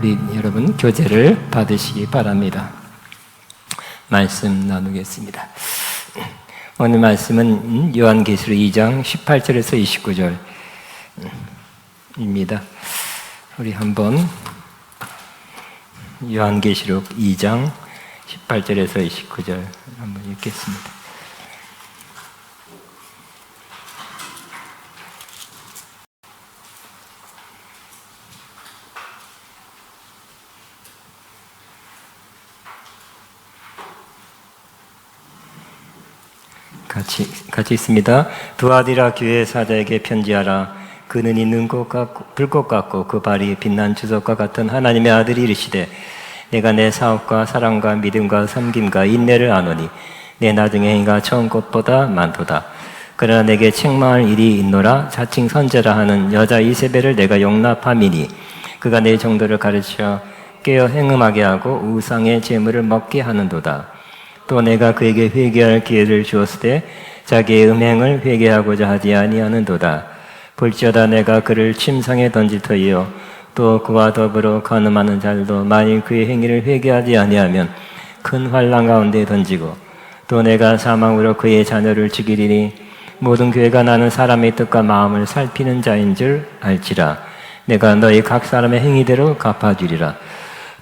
우리 여러분 교제를 받으시기 바랍니다. 말씀 나누겠습니다. 오늘 말씀은 요한계시록 2장 18절에서 29절입니다. 우리 한번 요한계시록 2장 18절에서 29절 한번 읽겠습니다. 같이 있습니다. 두아디라 교회 사자에게 편지하라. 그는 있는 것 같고 불꽃 같고 그 발이 빛난 주석과 같은 하나님의 아들이 이르시되 내가 내 사업과 사랑과 믿음과 섬김과 인내를 아노니 내 나중의 행위가 처음 것보다 많도다. 그러나 내게 책망할 일이 있노라. 자칭 선제라 하는 여자 이세벨을 내가 용납함이니 그가 내 정도를 가르쳐 깨어 행음하게 하고 우상의 재물을 먹게 하는도다. 또 내가 그에게 회개할 기회를 주었을 때 자기의 음행을 회개하고자 하지 아니하는도다. 볼지어다 내가 그를 침상에 던질 터이요 또 그와 더불어 간음하는 자들도 만일 그의 행위를 회개하지 아니하면 큰 환난 가운데 던지고 또 내가 사망으로 그의 자녀를 죽이리니 모든 교회가 나는 사람의 뜻과 마음을 살피는 자인 줄 알지라. 내가 너희 각 사람의 행위대로 갚아주리라.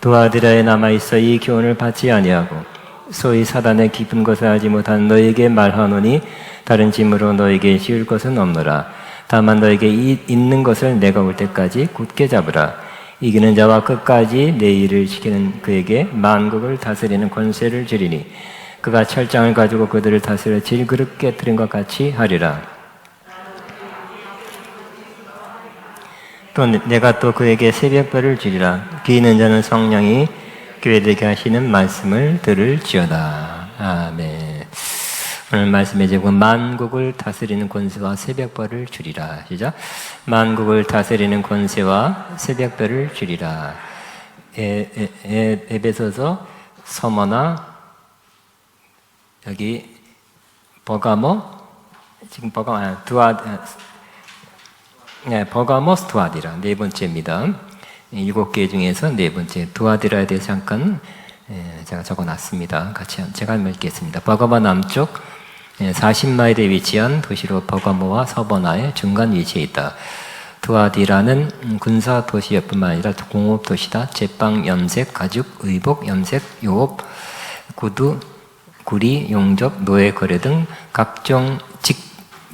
두아디라에 남아있어 이 교훈을 받지 아니하고 소위 사단의 깊은 것을 알지 못한 너에게 말하노니 다른 짐으로 너에게 씌울 것은 없노라. 다만 너에게 있는 것을 내가 올 때까지 굳게 잡으라. 이기는 자와 끝까지 내 일을 지키는 그에게 만국을 다스리는 권세를 주리니 그가 철장을 가지고 그들을 다스려 질그릇 깨뜨린 것 같이 하리라. 또 내가 또 그에게 새벽별을 주리라. 귀 있는 자는 성령이 교회들에게 하시는 말씀을 들을지어다. 아멘. 오늘 말씀의 제목은 만국을 다스리는 권세와 새벽별을 주리라. 시작. 만국을 다스리는 권세와 새벽별을 주리라. 에베소서, 서머나, 여기 버가모, 지금 버가모스 두아디라 네 번째입니다. 7개 중에서 네 번째 두아디라에 대해서 잠깐 제가 적어놨습니다. 같이 제가 한번 읽겠습니다. 버가모 남쪽 40마일에 위치한 도시로 버가모와 서버나의 중간 위치에 있다. 두아디라는 군사 도시뿐만 아니라 공업 도시다. 제빵, 염색, 가죽, 의복, 염색, 요업, 구두, 구리, 용접, 노예 거래 등 각종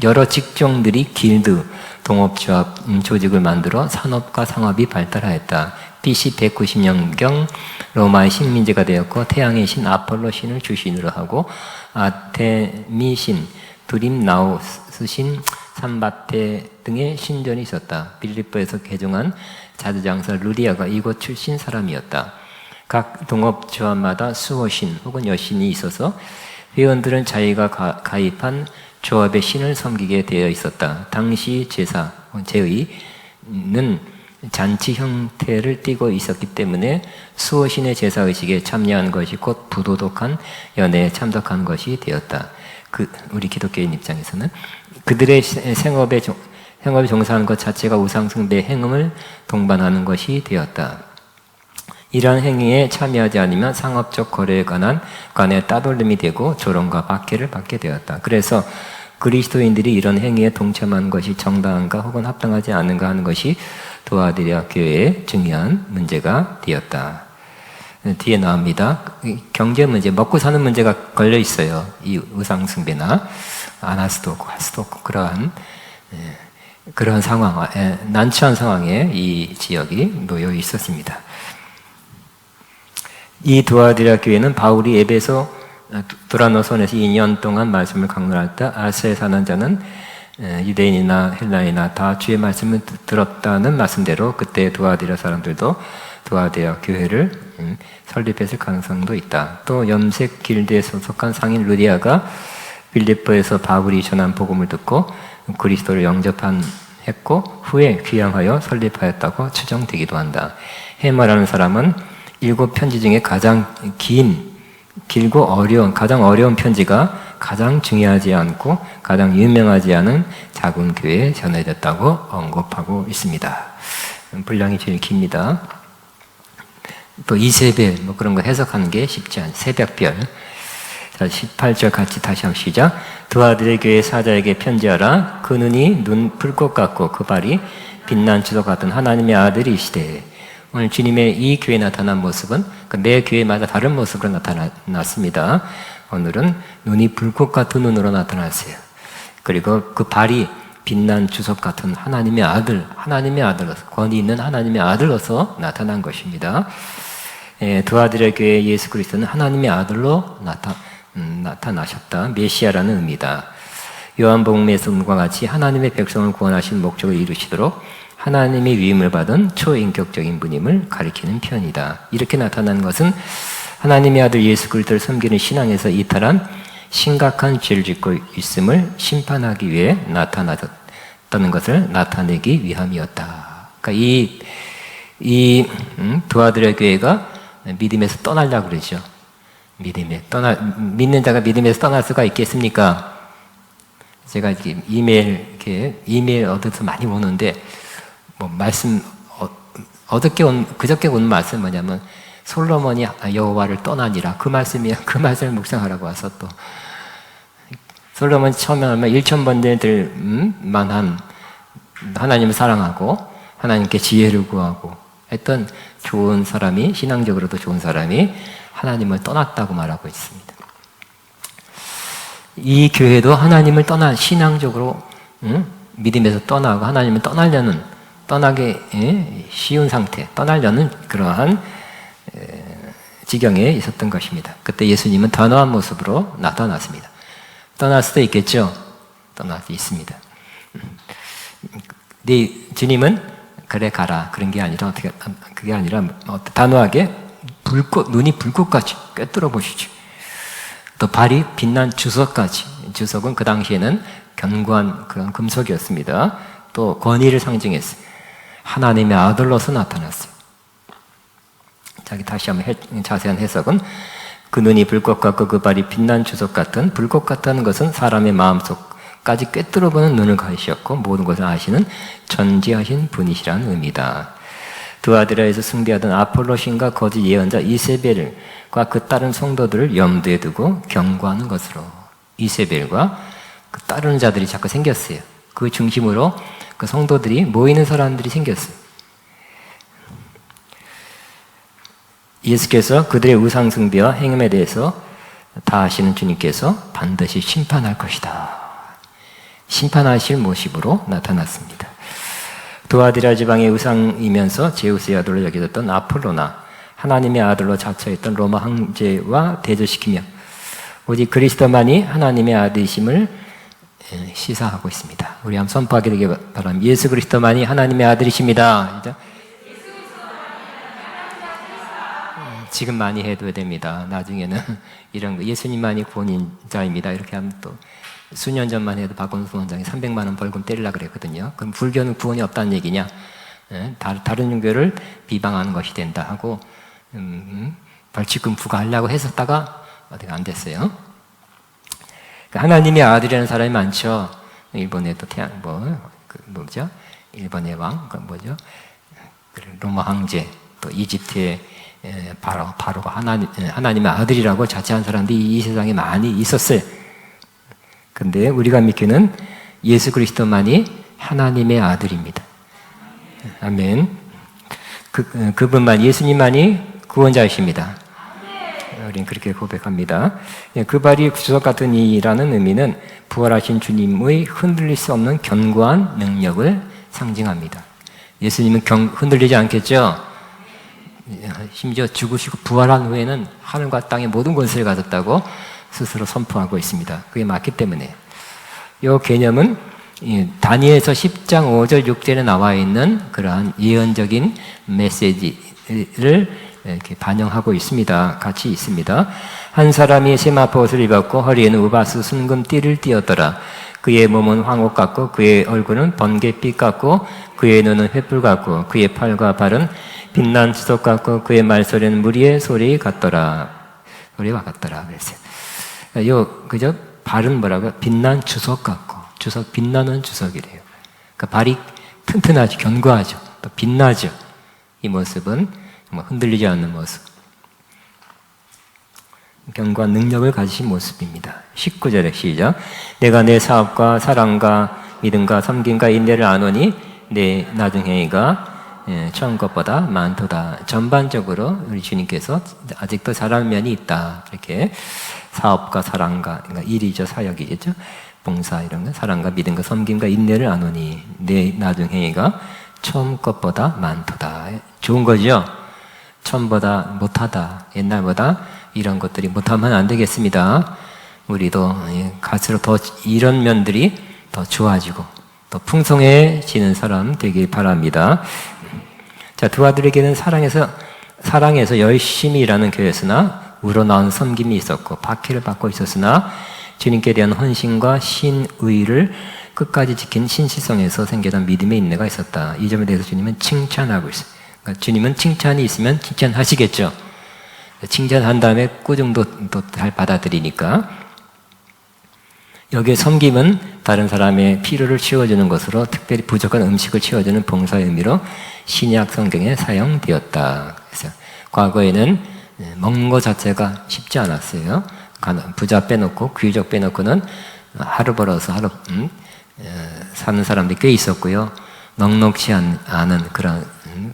여러 직종들이 길드, 동업조합 조직을 만들어 산업과 상업이 발달하였다. BC 190년경 로마의 신민제가 되었고 태양의 신 아폴로 신을 주신으로 하고 아테미 신, 두림나우스 신, 삼바테 등의 신전이 있었다. 빌립보에서 개종한 자두장사 루디아가 이곳 출신 사람이었다. 각 동업조합마다 수호신 혹은 여신이 있어서 회원들은 자기가 가입한 조합의 신을 섬기게 되어 있었다. 당시 제사, 제의는 잔치 형태를 띠고 있었기 때문에 수호신의 제사의식에 참여한 것이 곧 부도덕한 연애에 참석한 것이 되었다. 우리 기독교인 입장에서는 그들의 생업에 종사하는 것 자체가 우상숭배 행음을 동반하는 것이 되었다. 이러한 행위에 참여하지 않으면 상업적 거래에 관해 따돌림이 되고 조롱과 박해를 받게 되었다. 그래서 그리스도인들이 이런 행위에 동참하는 것이 정당한가 혹은 합당하지 않은가 하는 것이 두아디라 교회의 중요한 문제가 되었다. 뒤에 나옵니다. 경제 문제, 먹고 사는 문제가 걸려 있어요. 이 우상숭배나 안 할 수도 없고 할 수도 없고 그러한 상황, 난처한 상황에 이 지역이 놓여 있었습니다. 이 두아디라 교회는 바울이 에베소 도라노선에서 2년 동안 말씀을 강론할 때 아시아에 사는 자는 유대인이나 헬라인이나 다 주의 말씀을 들었다는 말씀대로 그때 두아디라 사람들도 두아디라 교회를 설립했을 가능성도 있다. 또 염색 길드에 소속한 상인 루디아가 빌립보에서 바울이 전한 복음을 듣고 그리스도를 영접했고 후에 귀향하여 설립하였다고 추정되기도 한다. 헤마라는 사람은 7편지 중에 가장 길고 가장 어려운 편지가 가장 중요하지 않고 가장 유명하지 않은 작은 교회에 전해졌다고 언급하고 있습니다. 분량이 제일 깁니다. 또 이세벨 뭐 그런 거 해석하는 게 쉽지 않아요. 새벽별. 자, 18절 같이 다시 한번 시작. 두 아들의 교회 사자에게 편지하라. 그 눈이 눈 불꽃 같고 그 발이 빛난 주석 같은 하나님의 아들이시되. 오늘 주님의 이 교회에 나타난 모습은 매 교회마다 다른 모습으로 나타났습니다. 오늘은 눈이 불꽃 같은 눈으로 나타났어요. 그리고 그 발이 빛난 주석 같은 하나님의 아들로서, 권위 있는 하나님의 아들로서 나타난 것입니다. 두 아들의 교회 예수 그리스도는 하나님의 아들로 나타나셨다. 메시아라는 의미다. 요한복음에서과 같이 하나님의 백성을 구원하신 목적을 이루시도록 하나님의 위임을 받은 초인격적인 분임을 가리키는 표현이다. 이렇게 나타난 것은 하나님의 아들 예수 그리스도를 섬기는 신앙에서 이탈한 심각한 죄를 짓고 있음을 심판하기 위해 나타났다는 것을 나타내기 위함이었다. 그러니까 두 아들의 교회가 믿음에서 떠나려고 그러죠. 믿는 자가 믿음에서 떠날 수가 있겠습니까? 제가 이렇게 이메일 얻어서 많이 오는데, 그저께 온 말씀 뭐냐면, 솔로몬이 여호와를 떠나니라. 그 말씀을 묵상하라고 와서 또. 솔로몬이 처음에 얼마 1,000번들 만한 하나님을 사랑하고, 하나님께 지혜를 구하고 했던 좋은 사람이, 신앙적으로도 좋은 사람이 하나님을 떠났다고 말하고 있습니다. 이 교회도 하나님을 신앙적으로 믿음에서 떠나고 하나님을 떠나기 쉬운 상태, 떠나려는 그러한 지경에 있었던 것입니다. 그때 예수님은 단호한 모습으로 나타났습니다. 떠날 수도 있겠죠? 떠날 수 있습니다. 주님은 그래 가라 그런 게 아니라 그게 아니라 단호하게 눈이 불꽃같이 꿰뚫어 보시죠. 또 발이 빛난 주석까지. 주석은 그 당시에는 견고한 그런 금속이었습니다. 또 권위를 상징했어요. 하나님의 아들로서 나타났어요. 다시 한번 자세한 해석은 그 눈이 불꽃 같고 그 발이 빛난 주석 같은, 불꽃 같다는 것은 사람의 마음속까지 꿰뚫어보는 눈을 가지셨고 모든 것을 아시는 전지하신 분이시라는 의미다. 두 아들에서 숭배하던 아폴로 신과 거짓 예언자 이세벨과 그 다른 성도들을 염두에 두고 경고하는 것으로 이세벨과 그 따르는 자들이 자꾸 생겼어요. 그 중심으로 그 성도들이 모이는 사람들이 생겼어요. 예수께서 그들의 우상 숭배와 행음에 대해서 다 아시는 주님께서 반드시 심판할 것이다. 심판하실 모습으로 나타났습니다. 두아디라 지방의 우상이면서 제우스의 아들로 여겨졌던 아폴로나, 하나님의 아들로 자처했던 로마 황제와 대조시키며 오직 그리스도만이 하나님의 아들이심을 시사하고 있습니다. 우리 한번 선포하게 되길 바랍니다. 예수 그리스도만이 하나님의 아들이십니다. 지금 많이 해도 됩니다. 나중에는 이런 거 예수님만이 구원자입니다. 이렇게 하면 또 수년 전만 해도 박원순 원장이 300만 원 벌금 때리려고 그랬거든요. 그럼 불교는 구원이 없다는 얘기냐? 다른 종교를 비방하는 것이 된다 하고 벌칙금 부과하려고 했었다가 어디가 안 됐어요. 하나님의 아들이라는 사람이 많죠. 일본에도 일본의 왕, 로마 황제, 또 이집트의 바로가 하나님의 아들이라고 자처한 사람들이 이 세상에 많이 있었어요. 근데 우리가 믿기는 예수 그리스도만이 하나님의 아들입니다. 아멘. 그분만, 예수님만이 구원자이십니다. 우리는 그렇게 고백합니다. 그 발이 주석 같은 이라는 의미는 부활하신 주님의 흔들릴 수 없는 견고한 능력을 상징합니다. 예수님은 흔들리지 않겠죠? 심지어 죽으시고 부활한 후에는 하늘과 땅의 모든 권세를 가졌다고 스스로 선포하고 있습니다. 그게 맞기 때문에 이 개념은 다니엘서 10장 5절 6절에 나와 있는 그러한 예언적인 메시지를 이렇게 반영하고 있습니다. 같이 있습니다. 한 사람이 세마포 옷을 입었고 허리에는 우바스 순금 띠를 띠었더라. 그의 몸은 황옥 같고 그의 얼굴은 번갯빛 같고 그의 눈은 횃불 같고 그의 팔과 발은 빛난 주석 같고 그의 말소리는 무리의 소리 같더라. 소리와 같더라. 그랬어요. 그저 발은 뭐라고? 빛난 주석 같고, 주석, 빛나는 주석이래요. 그러니까 발이 튼튼하죠. 견고하죠. 또 빛나죠. 이 모습은 흔들리지 않는 모습, 견고한 능력을 가지신 모습입니다. 19절에 시작. 내가 내 사업과 사랑과 믿음과 섬김과 인내를 아노니 내 나중 행위가 처음 것보다 많도다. 전반적으로 우리 주님께서 아직도 잘하는 면이 있다. 이렇게 사업과 사랑과, 그러니까 일이죠, 사역이겠죠, 봉사 이런 거, 사랑과 믿음과 섬김과 인내를 아노니 내 나중 행위가 처음 것보다 많도다. 좋은 거죠. 처음보다 못하다. 옛날보다 이런 것들이 못하면 안 되겠습니다. 우리도 갈수록 더 이런 면들이 더 좋아지고 더 풍성해지는 사람 되길 바랍니다. 자, 두 아들에게는 사랑에서 열심히 일하는 교회였으나 우러나온 섬김이 있었고 박해를 받고 있었으나 주님께 대한 헌신과 신의를 끝까지 지킨 신실성에서 생겨난 믿음의 인내가 있었다. 이 점에 대해서 주님은 칭찬하고 있어요. 그러니까 주님은 칭찬이 있으면 칭찬하시겠죠. 칭찬한 다음에 꾸중도 또 잘 받아들이니까. 여기에 섬김은 다른 사람의 필요를 채워주는 것으로 특별히 부족한 음식을 채워주는 봉사의 의미로 신약 성경에 사용되었다. 그래서 과거에는 먹는 것 자체가 쉽지 않았어요. 부자 빼놓고 귀족 빼놓고는 하루 벌어서 하루 사는 사람들이 꽤 있었고요. 넉넉지 않은 그런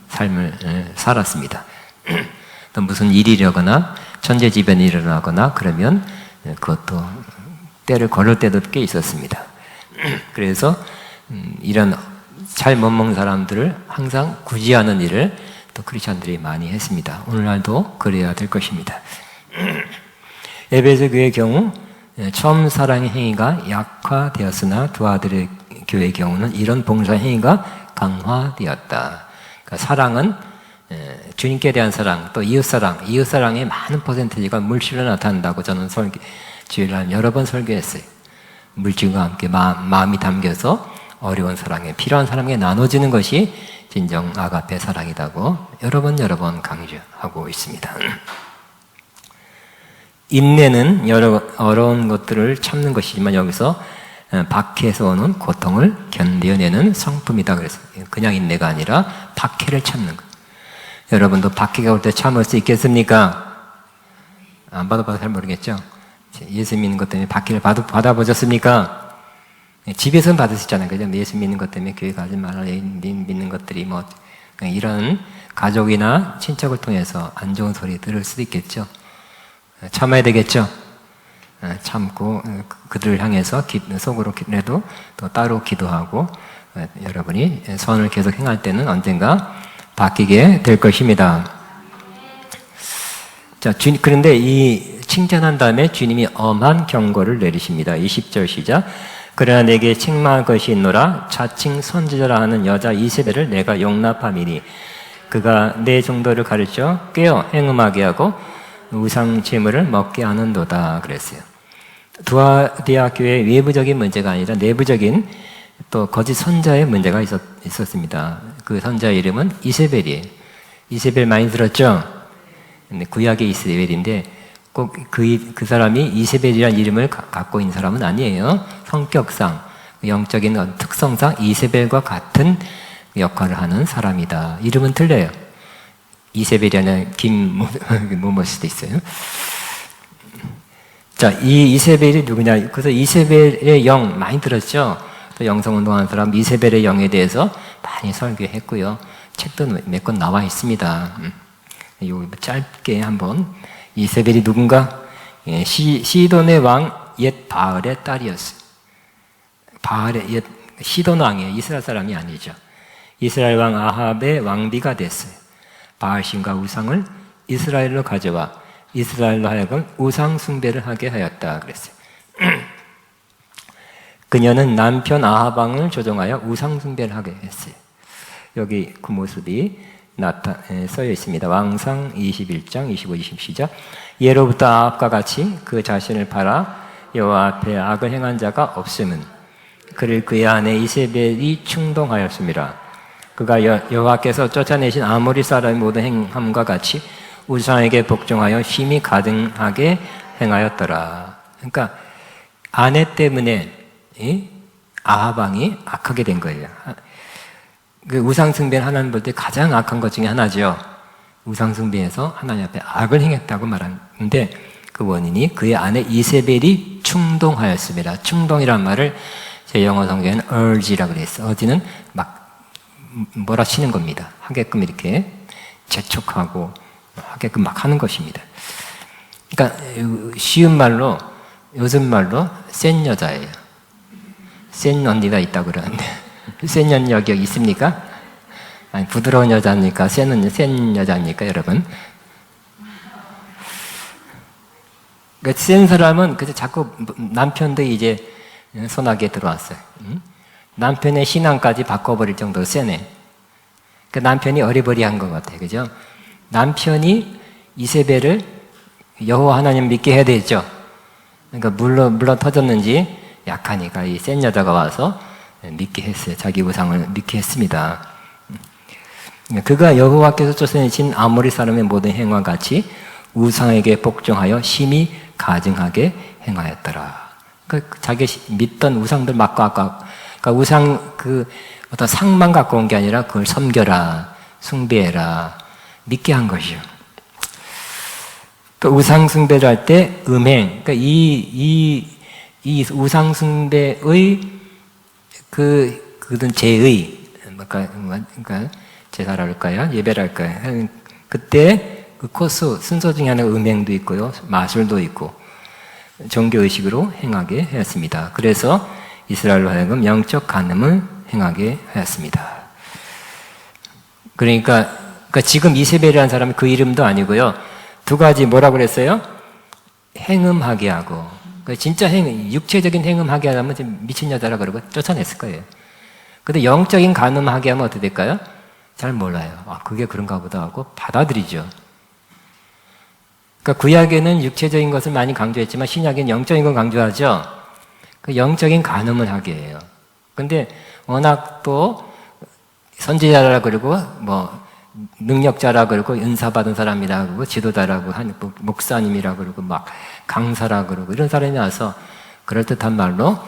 삶을 살았습니다. 또 무슨 일이려거나 천재지변이 일어나거나 그러면 그것도 때를 걸을 때도 꽤 있었습니다. 그래서 이런 잘 못 먹는 사람들을 항상 구제하는 일을 또 크리스천들이 많이 했습니다. 오늘날도 그래야 될 것입니다. 에베소 교회의 경우 처음 사랑의 행위가 약화되었으나 두 아들의 교회의 경우는 이런 봉사 행위가 강화되었다. 그러니까 사랑은 주님께 대한 사랑, 또 이웃사랑의 많은 퍼센티지가 물질로 나타난다고 저는 주일날 여러 번 설교했어요. 물질과 함께 마음이 담겨서 어려운 사랑에, 필요한 사람에게 나눠지는 것이 진정 아가페 사랑이라고 여러 번 강조하고 있습니다. 인내는 여러 어려운 것들을 참는 것이지만 여기서 박해에서 오는 고통을 견뎌내는 성품이다. 그래서 그냥 인내가 아니라 박해를 참는 것. 여러분도 박해가 올 때 참을 수 있겠습니까? 안 받아봐서 잘 모르겠죠? 예수 믿는 것 때문에 박해를 받아보셨습니까? 집에서는 받을 수 있잖아요. 그죠? 예수 믿는 것 때문에 교회 가지 말라, 믿는 것들이 뭐, 이런 가족이나 친척을 통해서 안 좋은 소리 들을 수도 있겠죠. 참아야 되겠죠? 참고 그들을 향해서 속으로라도 또 따로 기도하고 여러분이 선을 계속 행할 때는 언젠가 바뀌게 될 것입니다. 자, 그런데 이 칭찬한 다음에 주님이 엄한 경고를 내리십니다. 20절 시작. 그러나 내게 책망할 것이 있노라. 자칭 선지자라 하는 여자 이세벨을 내가 용납함이니 그가 내 정도를 가르쳐 꿰어 행음하게 하고 우상 제물을 먹게 하는도다. 그랬어요. 두아디아교의 외부적인 문제가 아니라 내부적인 또 거짓 선자의 문제가 있었습니다. 그 선자의 이름은 이세벨이에요. 이세벨 많이 들었죠? 근데 구약의 이세벨인데 꼭 그 사람이 이세벨이라는 이름을 갖고 있는 사람은 아니에요. 성격상, 영적인 특성상 이세벨과 같은 역할을 하는 사람이다. 이름은 틀려요. 이세벨이 아니라 김모모일 수도 있어요. 자, 이 이세벨이 누구냐? 그래서 이세벨의 영 많이 들었죠? 또 영성운동하는 사람 이세벨의 영에 대해서 많이 설교했고요. 책도 몇 권 나와 있습니다. 요 짧게 한번. 이세벨이 누군가? 시돈의 왕 옛 바알의 딸이었어요. 바알의 옛 시돈 왕이에요. 이스라엘 사람이 아니죠. 이스라엘 왕 아합의 왕비가 됐어요. 바알신과 우상을 이스라엘로 가져와 이스라엘로 하여금 우상 숭배를 하게 하였다 그랬어요. 그녀는 남편 아합 왕을 조종하여 우상 숭배를 하게 했어요. 여기 그 모습이 써여 있습니다. 왕상 21장 25, 20 시작. 예로부터 아합과 같이 그 자신을 팔아 여호와 앞에 악을 행한 자가 없음은 그를 그의 아내 이세벨이 충동하였습니다. 그가 여호와께서 쫓아내신 아모리 사람의 모든 행함과 같이 우상에게 복종하여 힘이 가증하게 행하였더라. 그러니까 아내 때문에 아합 왕이 악하게 된 거예요. 그 우상 숭배는 하나님 볼 때 가장 악한 것 중에 하나죠. 우상숭배에서 하나님 앞에 악을 행했다고 말하는데 그 원인이 그의 아내 이세벨이 충동하였습니다. 충동이란 말을 제 영어 성경에는 urge라고 그랬어요. urge는 막 몰아치는 겁니다. 하게끔 이렇게 재촉하고 하게끔 막 하는 것입니다. 그러니까 쉬운 말로 요즘 말로 센 여자예요. 센 언니가 있다고 그러는데 센 언니 여기 있습니까? 아니, 부드러운 여자입니까? 센 여자입니까, 여러분? 그러니까 센 사람은 그래서 자꾸 남편도 이제 손아귀에 들어왔어요. 남편의 신앙까지 바꿔버릴 정도로 세네. 그러니까 남편이 어리버리한 것 같아요. 그죠? 남편이 이세벨을 여호와 하나님 믿게 해야 되죠. 그러니까 물론 터졌는지 약하니까 이 센 여자가 와서 믿게 했어요. 자기 우상을 믿게 했습니다. 그가 여호와께서 쫓아내신 아모리 사람의 모든 행위와 같이 우상에게 복종하여 심히 가증하게 행하였더라. 그러니까 자기 믿던 우상들 막 그러니까 우상 어떤 상만 갖고 온 게 아니라 그걸 섬겨라, 숭배해라, 믿게 한 것이요. 또 우상 숭배를 할 때 음행, 그러니까 이 우상 숭배의 그든 제의, 그러니까 제사를 할까요? 예배를 할까요? 그때 그 코스, 순서 중에 하나가 음행도 있고요. 마술도 있고 종교의식으로 행하게 하였습니다. 그래서 이스라엘로 하여금 영적 간음을 행하게 하였습니다. 그러니까 지금 이세벨이라는 사람이 그 이름도 아니고요. 두 가지 뭐라고 그랬어요? 행음하게 하고, 그러니까 진짜 육체적인 행음하게 하면 미친 여자라 그러고 쫓아냈을 거예요. 근데 영적인 간음하게 하면 어떻게 될까요? 잘 몰라요. 그게 그런가 보다 하고 받아들이죠. 그러니까 구약에는 육체적인 것을 많이 강조했지만 신약에는 영적인 걸 강조하죠. 그 영적인 간음을 하게 해요. 근데 워낙 또 선지자라 그러고 능력자라 그러고 은사 받은 사람이라 그러고 지도자라고 목사님이라 그러고 막 강사라 그러고 이런 사람이 와서 그럴듯한 말로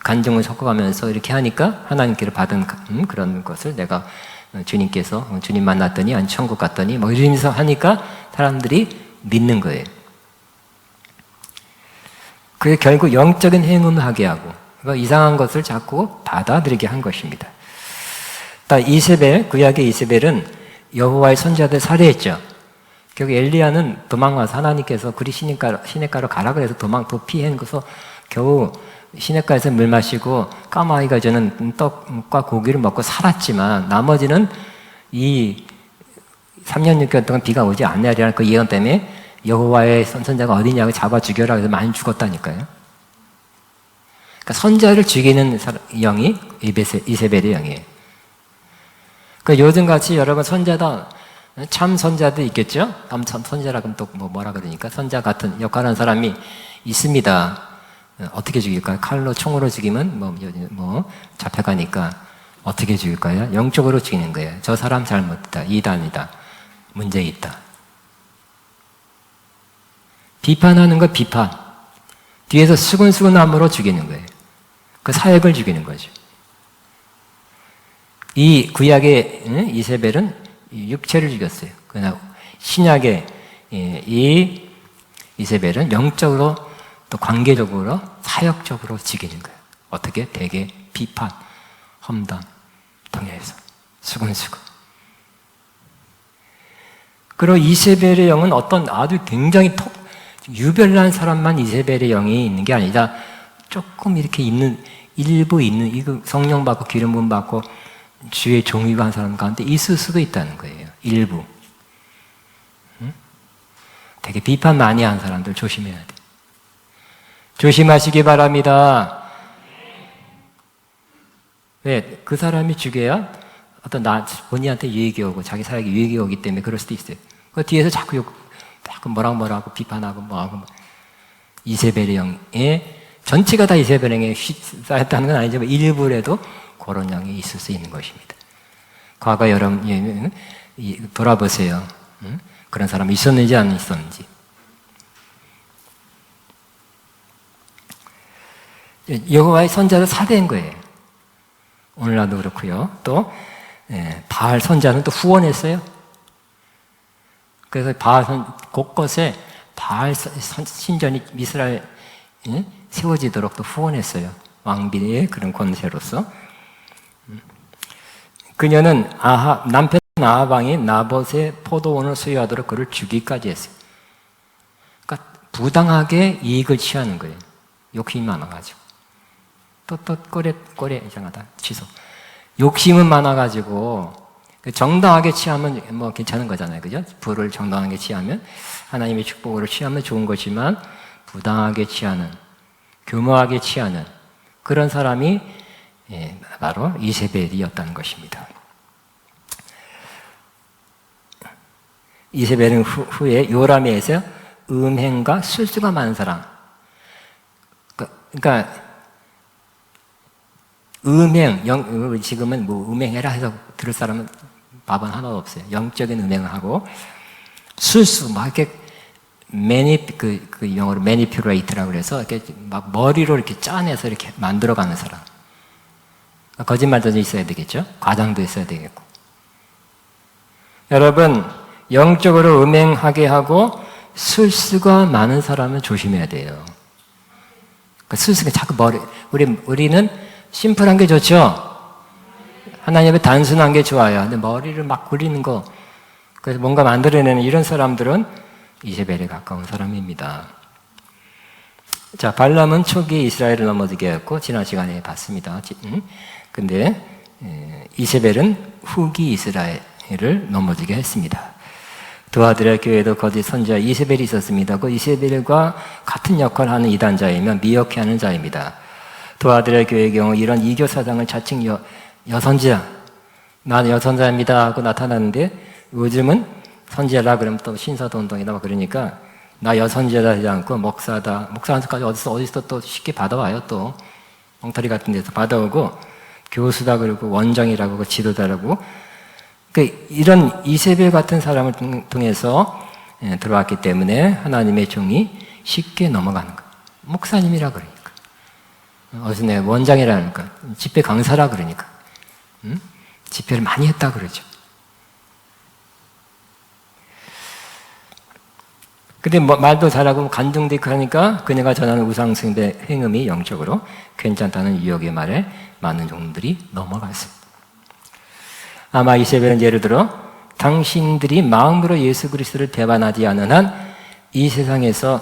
간증을 섞어가면서 이렇게 하니까 하나님께로 받은 그런 것을 내가 주님께서 주님 만났더니 아니 천국 갔더니 이러면서 하니까 사람들이 믿는 거예요. 그게 결국 영적인 행음을 하게 하고 그러니까 이상한 것을 자꾸 받아들이게 한 것입니다. 이세벨, 구약의 이세벨은 여호와의 선지자들 살해했죠. 결국 엘리야는 도망와서 하나님께서 그리 시냇가로 가라 그래서 도피해서 겨우 시냇가에서 물 마시고 까마귀가 주는 떡과 고기를 먹고 살았지만 나머지는 이 3년 6개월 동안 비가 오지 않으리라는 그 예언 때문에 여호와의 선지자가 어디냐고 잡아 죽여라 해서 많이 죽었다니까요. 그러니까 선지자를 죽이는 영이 이세벨의 영이에요. 그러니까 요즘같이 여러분 선지자다 참 선지자도 있겠죠? 선지자라 그러면 또 뭐라 그러니까 선지자 같은 역할하는 사람이 있습니다. 어떻게 죽일까요? 칼로 총으로 죽이면 잡혀가니까 어떻게 죽일까요? 영적으로 죽이는 거예요. 저 사람 잘못했다. 이단이다. 문제 있다. 비판하는 거 비판. 뒤에서 수근수근 함으로 죽이는 거예요. 그 사역을 죽이는 거죠. 이 구약의 이세벨은 육체를 죽였어요. 그러나 신약의 이 이세벨은 영적으로 또 관계적으로 사역적으로 죽이는 거예요. 어떻게? 대개 비판, 험담, 통해서 수근수근. 그리고 이세벨의 영은 어떤 아주 굉장히 유별난 사람만 이세벨의 영이 있는 게 아니라 조금 이렇게 일부 있는 이거 성령 받고 기름 부음 받고 주의 종이가 한 사람 가운데 있을 수도 있다는 거예요. 일부. 되게 비판 많이 한 사람들 조심해야 돼. 조심하시기 바랍니다. 왜? 그 사람이 죽여야 본인한테 유익이 오고 자기 사역에 유익이 오기 때문에 그럴 수도 있어요. 그 뒤에서 자꾸 뭐라고 비판하고 뭐하고 이세벨의 영에 전체가 다 이세벨의 영에 쌓였다는 건 아니지만 일부라도 그런 영이 있을 수 있는 것입니다. 과거 여러분 돌아보세요. 그런 사람이 있었는지 안 있었는지. 여호와의 선자를 살해한 거예요. 오늘날도 그렇고요. 또 바알 선자는 또 후원했어요. 그래서 바알 곳곳에 바알 신전이 이스라엘 세워지도록 또 후원했어요. 왕비의 그런 권세로서. 그녀는 남편 아합 왕이 나봇의 포도원을 소유하도록 그를 죽이기까지 했어요. 그러니까 부당하게 이익을 취하는 거예요. 욕심이 많아가지고. 또 꼬레 이상하다. 취소. 욕심은 많아가지고 정당하게 취하면 뭐 괜찮은 거잖아요. 그죠? 부를 정당하게 취하면 하나님의 축복으로 취하면 좋은 거지만 부당하게 취하는, 교묘하게 취하는 그런 사람이 바로 이세벨이었다는 것입니다. 이세벨은 후에 요람에서 음행과 술수가 많은 사람. 그러니까 지금은 뭐 음행해라 해서 들을 사람은 밥은 하나도 없어요. 영적인 음행을 하고 술수 막 이렇게 그 영어로 매니퓨레이트라고 그래서 이렇게 막 머리로 이렇게 짜내서 이렇게 만들어가는 사람. 거짓말도 있어야 되겠죠. 과장도 있어야 되겠고. 여러분 영적으로 음행하게 하고 술수가 많은 사람은 조심해야 돼요. 그 술수가 자꾸 우리는 심플한 게 좋죠. 하나님 앞에 단순한 게 좋아요. 근데 머리를 막 굴리는 거, 그래서 뭔가 만들어내는 이런 사람들은 이세벨에 가까운 사람입니다. 자, 발람은 초기 이스라엘을 넘어지게 했고 지난 시간에 봤습니다. 근데 이세벨은 후기 이스라엘을 넘어지게 했습니다. 두아드라 교회에도 거짓 선지자 이세벨이 있었습니다. 그 이세벨과 같은 역할을 하는 이단자이며 미혹해하는 자입니다. 두아드라 교회의 경우 이런 이교 사상을 자칭 여선지자, 나는 여선자입니다 하고 나타났는데 요즘은 선지자라 그러면 또 신사동동이다 그러니까 나 여선지자다 하지 않고 목사다. 목사한테까지 어디서 또 쉽게 받아와요. 또 엉터리 같은 데서 받아오고 교수다 그러고 원장이라고 지도자라고 이런 이세벨 같은 사람을 통해서 들어왔기 때문에 하나님의 종이 쉽게 넘어가는 거예요. 목사님이라 그러니까. 어디서 내가 원장이라니까. 집회 강사라 그러니까. 집회를 많이 했다 그러죠. 근데 말도 잘하고 간증도 있고 하니까 그녀가 전하는 우상숭배 행음이 영적으로 괜찮다는 유혹의 말에 많은 종들이 넘어갔습니다. 아마 이세벨은 예를 들어 당신들이 마음으로 예수 그리스도를 배반하지 않은 한 이 세상에서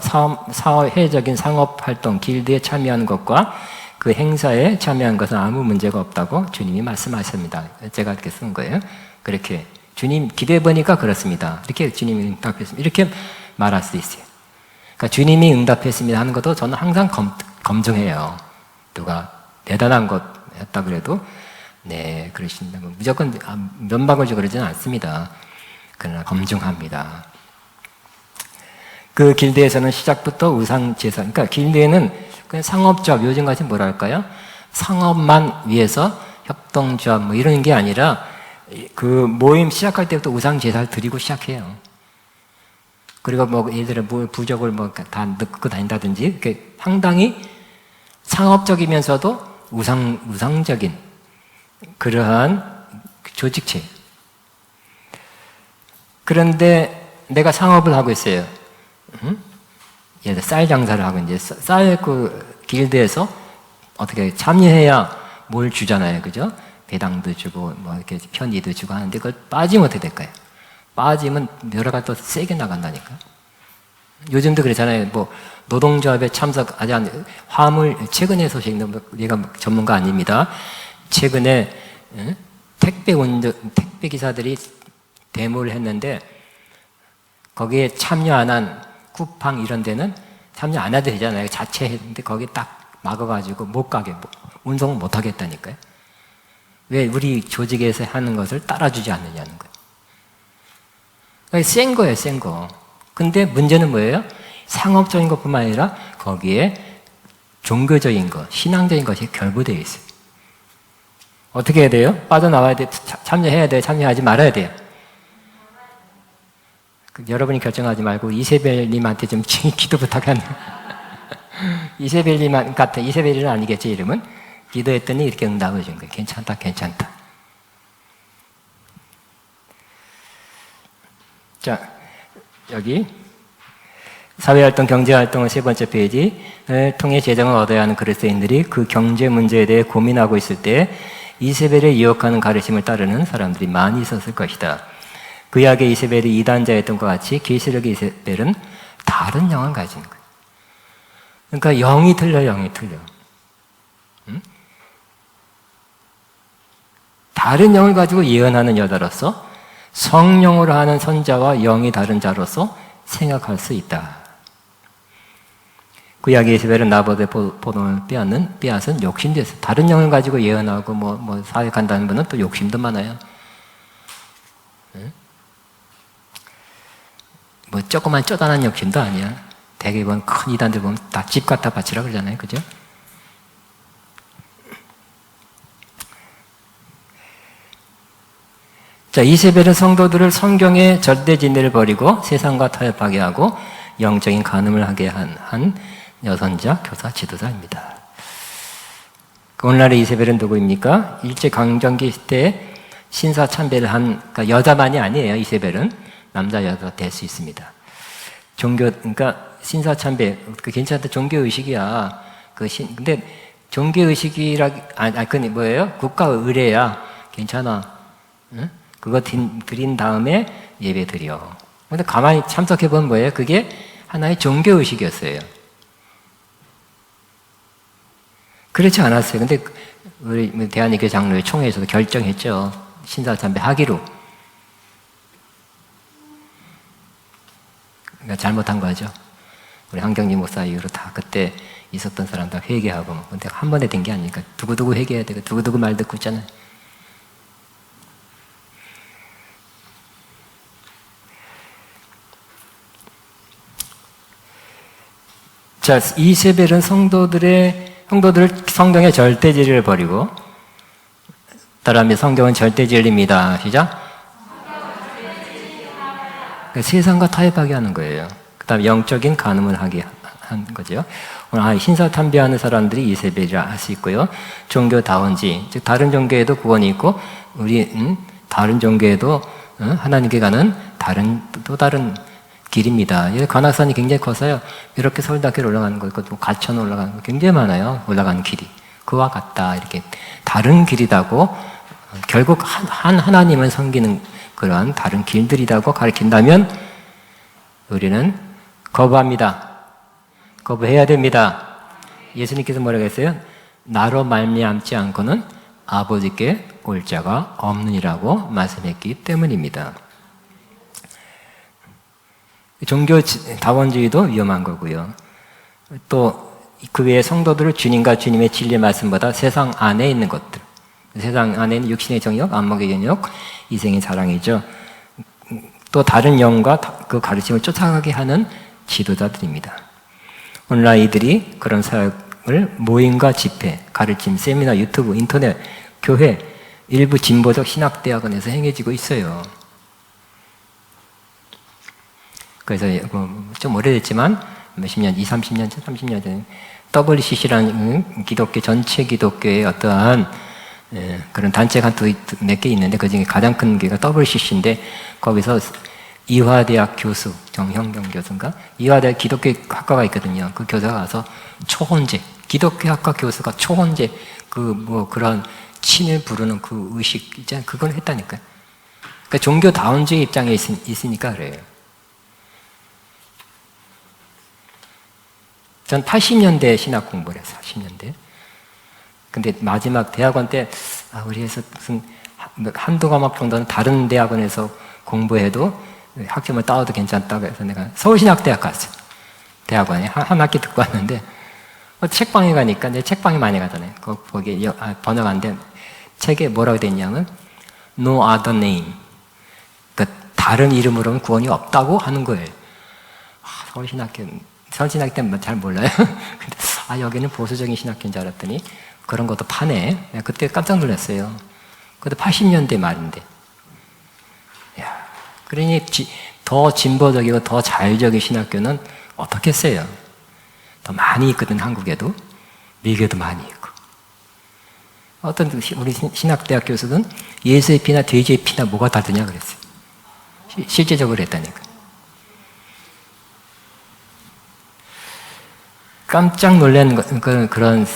사회적인 상업활동, 길드에 참여하는 것과 그 행사에 참여한 것은 아무 문제가 없다고 주님이 말씀하십니다. 제가 이렇게 쓴 거예요. 그렇게 주님 기도해보니까 그렇습니다. 이렇게 주님이 응답했습니다. 이렇게 말할 수 있어요. 그러니까 주님이 응답했습니다 하는 것도 저는 항상 검증해요. 누가 대단한 것 했다 그래도 네 그러신다. 무조건 면박을 주고 그러지는 않습니다. 그러나 검증합니다. 그 길드에서는 시작부터 우상 제사, 그러니까 길드에는 그냥 상업조합, 요즘같이 뭐랄까요? 상업만 위해서 협동조합 뭐 이런 게 아니라 그 모임 시작할 때부터 우상 제사를 드리고 시작해요. 그리고 뭐 예를 들어 뭐 부적을 뭐 다 넣고 다닌다든지 이렇게 상당히 상업적이면서도 우상적인 그러한 조직체. 그런데 내가 상업을 하고 있어요. 예를 들어 쌀 장사를 하고 이제 쌀 그 길드에서 어떻게 참여해야 뭘 주잖아요, 그죠? 배당도 주고 뭐 이렇게 편의도 주고 하는데 그걸 빠지면 어떻게 될까요? 빠지면 여러 가지 또 세게 나간다니까. 요즘도 그렇잖아요. 뭐 노동조합에 참석하지 않는 화물 최근의 소식, 내가 전문가 아닙니다. 최근에 택배 기사들이 데모를 했는데 거기에 참여 안 한 쿠팡 이런 데는 참여 안 해도 되잖아요. 자체 했는데 거기 딱 막아가지고 못 가게 운송을 못 하겠다니까요. 왜 우리 조직에서 하는 것을 따라주지 않느냐는 거예요. 센 거예요, 센 거. 근데 문제는 뭐예요? 상업적인 것뿐만 아니라 거기에 종교적인 것, 신앙적인 것이 결부되어 있어요. 어떻게 해야 돼요? 빠져나와야 돼, 참여해야 돼요, 참여하지 말아야 돼요. 여러분이 결정하지 말고 이세벨님한테 좀 기도 부탁하는 이세벨님 같은 이세벨은 아니겠죠 이름은. 기도했더니 이렇게 응답을 준 거예요. 괜찮다, 괜찮다. 자, 여기 사회활동, 경제활동의 세 번째 페이지를 통해 재정을 얻어야 하는 그리스도인들이 그 경제 문제에 대해 고민하고 있을 때 이세벨에 유혹하는 가르침을 따르는 사람들이 많이 있었을 것이다. 구약의 이세벨이 이단자였던 것 같이 계시록의 이세벨은 다른 영을 가진 거예요. 그러니까 영이 틀려. 응? 다른 영을 가지고 예언하는 여자로서 성령으로 하는 선자와 영이 다른 자로서 생각할 수 있다. 구약의 이세벨은 나봇의 포도원을 빼앗은 욕심이었어요. 다른 영을 가지고 예언하고 사역한다는 분은 또 욕심도 많아요. 응? 조그만 쪼단한 욕심도 아니야. 대개 보면 큰 이단들 보면 다 집 갖다 바치라 그러잖아요. 그죠? 자, 이세벨은 성도들을 성경의 절대 진리를 버리고 세상과 타협하게 하고 영적인 간음을 하게 한 여선자, 교사, 지도자입니다. 오늘날의 이세벨은 누구입니까? 일제강점기 때 신사참배를 한, 그러니까 여자만이 아니에요. 이세벨은 남자, 여자 될 수 있습니다. 그러니까 신사참배, 괜찮다. 종교의식이야. 근데 종교의식이라, 뭐예요? 국가의례야. 괜찮아. 응? 그거 드린 다음에 예배 드려. 근데 가만히 참석해보면 뭐예요? 그게 하나의 종교의식이었어요. 그렇지 않았어요. 근데 우리 대한예교 장로회 총회에서도 결정했죠. 신사참배 하기로. 그러니까 잘못한 거죠. 우리 한경리 목사 이후로 다 그때 있었던 사람 다 회개하고, 근데 한 번에 된 게 아니니까 두고두고 회개해야 되고 두고두고 말 듣고 있잖아요. 자, 이세벨은 성도들을 성경의 절대 진리를 버리고, 따라하면 성경은 절대 진리입니다. 시작. 그러니까 세상과 타협하게 하는 거예요. 그 다음에 영적인 간음을 하게 한 거죠. 오늘 신사탐배하는 사람들이 이세벨이라 할 수 있고요. 종교다원지, 즉 다른 종교에도 구원이 있고 다른 종교에도 하나님께 가는 또 다른 길입니다. 관악산이 굉장히 커서요. 이렇게 서울대학교로 올라가는 거 있고 가천 올라가는 거 굉장히 많아요. 올라가는 길이. 그와 같다. 이렇게 다른 길이라고 결국 하나님을 섬기는 그러한 다른 길들이라고 가르친다면 우리는 거부합니다. 거부해야 됩니다. 예수님께서 뭐라고 했어요? 나로 말미암지 않고는 아버지께 올 자가 없느니라고 말씀했기 때문입니다. 종교다원주의도 위험한 거고요. 또 그 외에 성도들을 주님과 주님의 진리의 말씀보다 세상 안에 있는 것들, 세상 안에 있는 육신의 정욕, 안목의 정욕, 이생의 사랑이죠. 또 다른 영과 그 가르침을 쫓아가게 하는 지도자들입니다. 오늘날 이들이 그런 사역을 모임과 집회, 가르침, 세미나, 유튜브, 인터넷, 교회, 일부 진보적 신학대학원에서 행해지고 있어요. 그래서 좀 오래됐지만 몇십 년, 30년, 30년 전에 WCC라는 전체 기독교의 어떠한 그런 단체가 몇 개 있는데 그 중에 가장 큰 게가 WCC인데 거기서 이화대학 교수, 정형경 교수인가? 이화대학 기독교 학과가 있거든요. 그 교수가 가서 초혼제, 기독교 학과 교수가 초혼제, 그런 신을 부르는 그 의식 있잖아요. 그걸 했다니까요. 그러니까 종교다원주의 입장에 있으니까 그래요. 전 80년대에 신학 공부를 했어요. 80년대. 근데 마지막 대학원 때 우리에서 무슨 한두 과목 정도는 다른 대학원에서 공부해도 학점을 따와도 괜찮다고 해서 내가 서울신학대학 갔어요. 대학원에 한 학기 듣고 왔는데 책방에 가니까 내 책방에 많이 가잖아요. 거기 번역한데 책에 뭐라고 돼 있냐면 No other name. 그러니까 다른 이름으로는 구원이 없다고 하는 거예요. 서울신학교 때는 잘 몰라요. 근데 여기는 보수적인 신학교인 줄 알았더니 그런 것도 파네. 그때 깜짝 놀랐어요. 그것도 80년대 말인데. 그러니 더 진보적이고 더 자유적인 신학교는 어떻겠어요? 더 많이 있거든, 한국에도. 미국에도 많이 있고. 어떤 우리 신학대학 교수는 예수의 피나 돼지의 피나 뭐가 다르냐 그랬어요. 실제적으로 했다니까. 깜짝 놀란 그런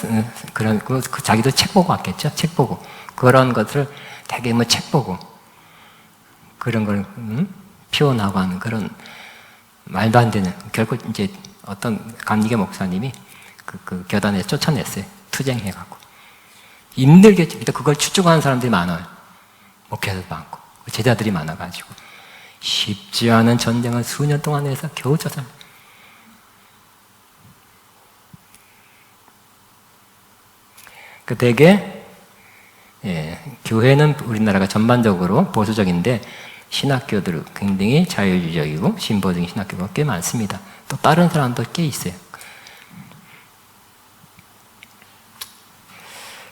자기도 책 보고 왔겠죠. 책 보고 그런 것을 되게 뭐 책 보고 그런 걸 표현하고 하는 그런 말도 안 되는, 결국 이제 어떤 감리교 목사님이 그 교단에서 쫓아냈어요. 투쟁해갖고 힘들겠죠. 그걸 추종하는 사람들이 많아요. 목회자도 많고 제자들이 많아가지고 쉽지 않은 전쟁을 수년 동안 해서 겨우 쫓아. 되게 교회는 우리나라가 전반적으로 보수적인데 신학교들 굉장히 자유주의적이고 진보적인 신학교가 꽤 많습니다. 또 다른 사람도 꽤 있어요.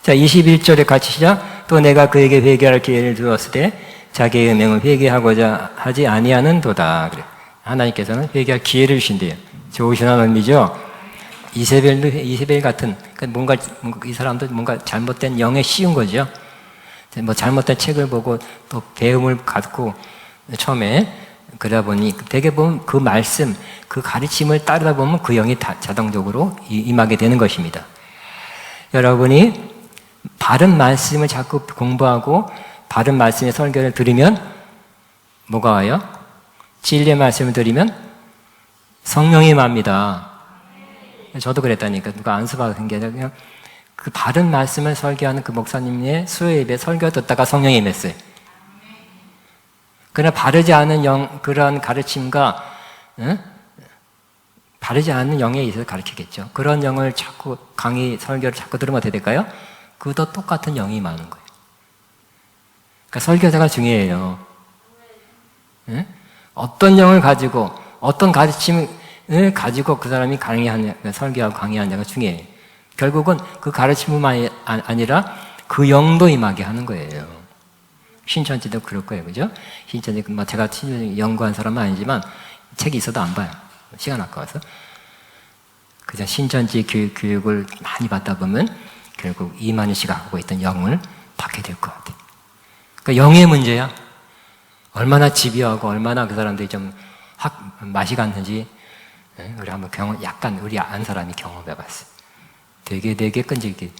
자, 21절에 같이 시작. 또 내가 그에게 회개할 기회를 주었을 때 자기의 음행을 회개하고자 하지 아니하는도다. 그래. 하나님께서는 회개할 기회를 주신대요. 좋으신 하나님이죠. 이세벨 같은, 뭔가 이 사람도 뭔가 잘못된 영에 씌운 거죠. 뭐 잘못된 책을 보고 또 배움을 갖고 처음에 그러다 보니 되게 보면 그 말씀, 그 가르침을 따르다 보면 그 영이 자동적으로 임하게 되는 것입니다. 여러분이 바른 말씀을 자꾸 공부하고 바른 말씀의 설교를 들으면 뭐가 와요? 진리의 말씀을 들으면 성령이 임합니다. 저도 그랬다니까. 누가 안수받은 게 아니라 그냥 그 바른 말씀을 설교하는 그 목사님의 수요 예배 설교 듣다가 성령이 임했어요. 그러나 바르지 않은 그런 가르침과 바르지 않은 영에 있어서 가르치겠죠. 그런 영을 자꾸 강의 설교를 자꾸 들으면 어떻게 될까요? 그도 똑같은 영이 임하는 거예요. 그러니까 설교자가 중요해요. 어떤 영을 가지고 어떤 가르침을 가지고 그 사람이 설교하고 강의하냐가 중요해요. 결국은 그 가르침뿐만 아니라 그 영도 임하게 하는 거예요. 신천지도 그럴 거예요. 그죠? 신천지, 제가 연구한 사람은 아니지만 책이 있어도 안 봐요. 시간 아까워서. 그냥 신천지 교육을 많이 받다 보면 결국 이만희 씨가 갖고 있던 영을 받게 될 것 같아요. 그러니까 영의 문제야. 얼마나 집요하고 얼마나 그 사람들이 좀 맛이 갔는지 우리 한번 약간 우리 안 사람이 경험해봤어요. 되게 끈질기.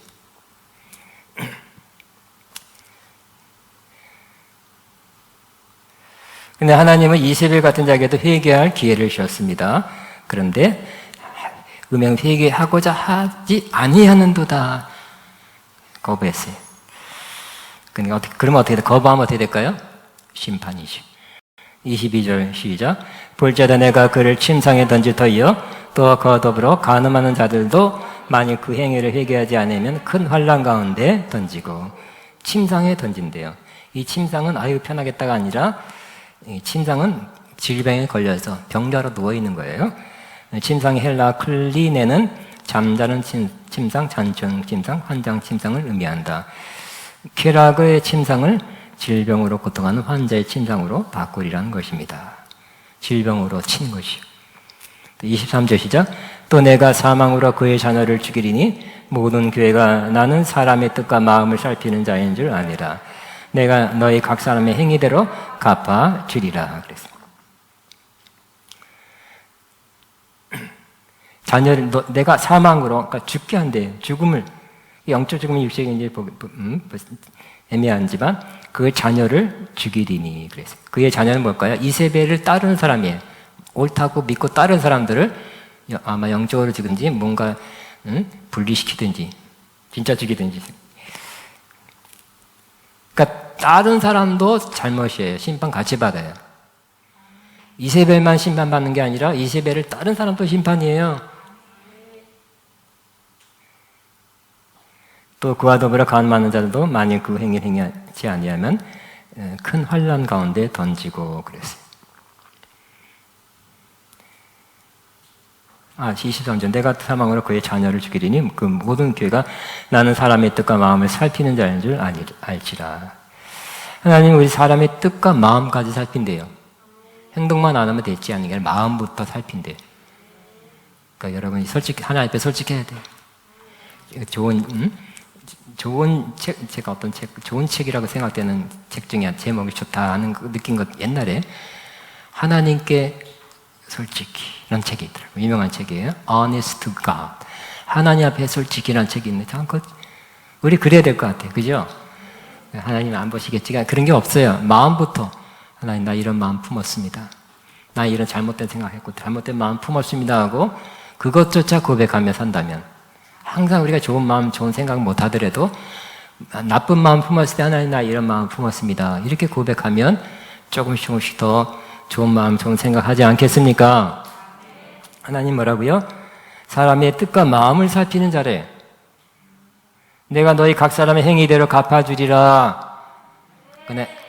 근데 하나님은 이세벨 같은 자에게도 회개할 기회를 주셨습니다. 그런데 음행 회개하고자 하지 아니하는도다. 거부했어요. 그러니까 그러면 어떻게 거부하면 어떻게 될까요? 심판이죠. 22절 시작. 볼지어다 내가 그를 침상에 던질터이요 또 그와 더불어 간음하는 자들도 만일 그 행위를 회개하지 않으면 큰 환난 가운데 던지고. 침상에 던진대요. 이 침상은 아유 편하겠다가 아니라 이 침상은 질병에 걸려서 병자로 누워 있는 거예요. 침상의 헬라 클리네는 잠자는 침상, 잔증 침상, 환장 침상을 의미한다. 쾌락의 침상을 질병으로 고통하는 환자의 침상으로 바꾸리라는 것입니다. 질병으로 친 것이요. 23절 시작. 또 내가 사망으로 그의 자녀를 죽이리니 모든 교회가 나는 사람의 뜻과 마음을 살피는 자인 줄 아니라 내가 너희 각 사람의 행위대로 갚아 주리라 그랬습니다. 자녀를 내가 사망으로, 그러니까 죽게 한대요. 죽음을, 영적 죽음이 육적인지 애매하지만 그 자녀를 죽이리니 그랬어요. 그의 자녀는 뭘까요? 이세벨을 따르는 사람이에요. 옳다고 믿고 따르는 사람들을 아마 영적으로 죽든지 뭔가 분리시키든지 진짜 죽이든지. 그러니까 다른 사람도 잘못이에요. 심판 같이 받아요. 이세벨만 심판받는 게 아니라 이세벨을 다른 사람도 심판이에요. 또 그와 더불어 간음하는 자들도 만일 그 행위를 행하지 아니하면 큰 환난 가운데 던지고 그랬어요. 23절. 내가 사망으로 그의 자녀를 죽이리니 그 모든 교회가 나는 사람의 뜻과 마음을 살피는 자인 줄 알지라. 하나님은 우리 사람의 뜻과 마음까지 살핀대요. 행동만 안 하면 되지 않은 게 아니라 마음부터 살핀대요. 그러니까 여러분이 하나님 앞에 솔직해야 돼요. 좋은 책, 제가 어떤 책, 좋은 책이라고 생각되는 책 중에 제목이 좋다 하는 거 느낀 것 옛날에 하나님께 솔직히. 이런 책이 있더라고요. 유명한 책이에요. Honest to God. 하나님 앞에 솔직히라는 책이 있는데, 우리 그래야 될 것 같아요. 그죠? 하나님 안 보시겠지만 그런 게 없어요. 마음부터. 하나님, 나 이런 마음 품었습니다. 나 이런 잘못된 생각했고, 잘못된 마음 품었습니다 하고, 그것조차 고백하며 산다면, 항상 우리가 좋은 마음, 좋은 생각 못 하더라도, 나쁜 마음 품었을 때 하나님, 나 이런 마음 품었습니다. 이렇게 고백하면 조금씩 더 좋은 마음, 좋은 생각 하지 않겠습니까? 하나님 뭐라고요? 사람의 뜻과 마음을 살피는 자래. 내가 너희 각 사람의 행위대로 갚아주리라.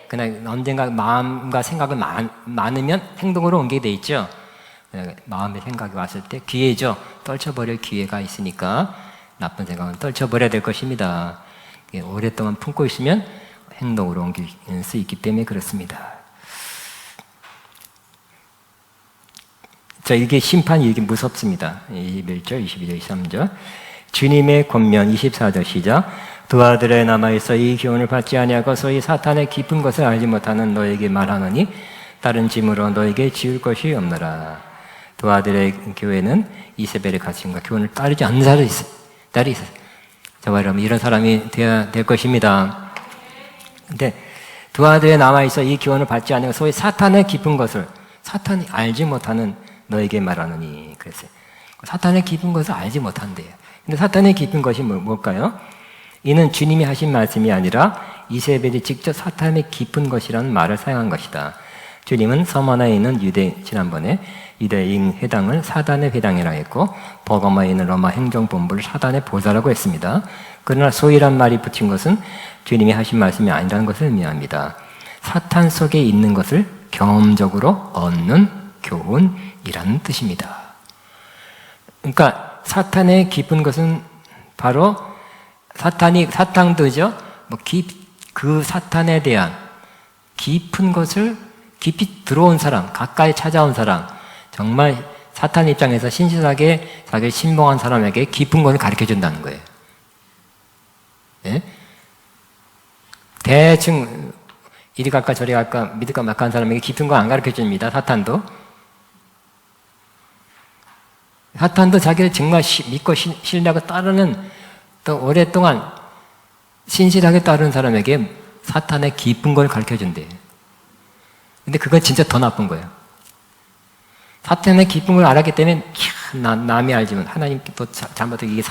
그냥 언젠가 마음과 생각이 많으면 행동으로 옮기게 돼 있죠. 마음의 생각이 왔을 때 기회죠. 떨쳐버릴 기회가 있으니까 나쁜 생각은 떨쳐버려야 될 것입니다. 오랫동안 품고 있으면 행동으로 옮길 수 있기 때문에 그렇습니다. 자, 이게 심판이 이게 무섭습니다. 21절, 22절, 23절. 주님의 권면 24절 시작. 두 아들에 남아있어 이 교훈을 받지 아니하고 소위 사탄의 깊은 것을 알지 못하는 너에게 말하노니 다른 짐으로 너에게 지울 것이 없노라. 두 아들의 교회는 이세벨의 가르침과 교훈을 따르지 않는 사람이 있어요. 저와 여러분, 이런 사람이 되어야 될 것입니다. 근데 두 아들에 남아있어 이 교훈을 받지 아니하고 소위 사탄의 깊은 것을 사탄이 알지 못하는 너에게 말하노니. 그랬어요. 사탄의 깊은 것을 알지 못한대요. 근데 사탄의 깊은 것이 뭘까요? 이는 주님이 하신 말씀이 아니라 이세벨이 직접 사탄의 깊은 것이라는 말을 사용한 것이다. 주님은 서머나에 있는 지난번에 유대인 회당을 사단의 회당이라고 했고, 버가마에 있는 로마 행정본부를 사단의 보좌라고 했습니다. 그러나 소위란 말이 붙인 것은 주님이 하신 말씀이 아니라는 것을 의미합니다. 사탄 속에 있는 것을 경험적으로 얻는 교훈이라는 뜻입니다. 그러니까 사탄의 깊은 것은 바로 사탄도죠. 그 사탄에 대한 깊은 것을 깊이 들어온 사람, 가까이 찾아온 사람, 정말 사탄 입장에서 신실하게 자기를 신봉한 사람에게 깊은 것을 가르쳐 준다는 거예요. 예? 대충 이리 갈까 저리 갈까 믿을까 말까 한 사람에게 깊은 거 안 가르쳐 줍니다. 사탄도 자기를 정말 믿고 신뢰하고 따르는, 또 오랫동안 신실하게 따르는 사람에게 사탄의 깊은 걸 가르쳐 준대요. 근데 그건 진짜 더 나쁜 거예요. 사탄의 깊은 걸 알았기 때문에 남이 알지만 하나님께 또 잘못하게 이게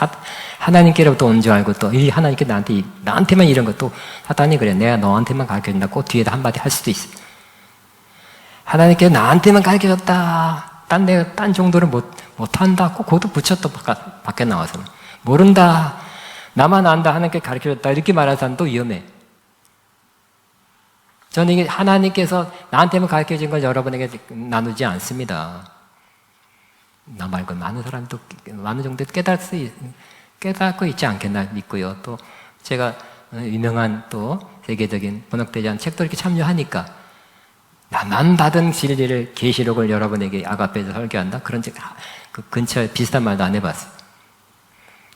하나님께로부터 온 줄 알고, 또 이 하나님께 나한테만 이런 것도 사탄이 그래. 내가 너한테만 가르쳐 준다고 뒤에다 한마디 할 수도 있어. 하나님께 나한테만 가르쳐 줬다. 딴 정도를 못한다. 꼭 그것도 붙여 또 밖에 나와서는. 모른다. 나만 안다. 하나님께 가르쳐 줬다. 이렇게 말하는 사람도 위험해. 저는 이게 하나님께서 나한테만 가르쳐 준 걸 여러분에게 나누지 않습니다. 나 말고 많은 사람도 많은 정도 깨닫고 있지 않겠나 믿고요. 또 제가 유명한 또 세계적인 번역되지 않은 책도 이렇게 참여하니까 나만 받은 진리를, 계시록을 여러분에게 아가페에서 설교한다? 그런 그 근처에 비슷한 말도 안 해봤어요.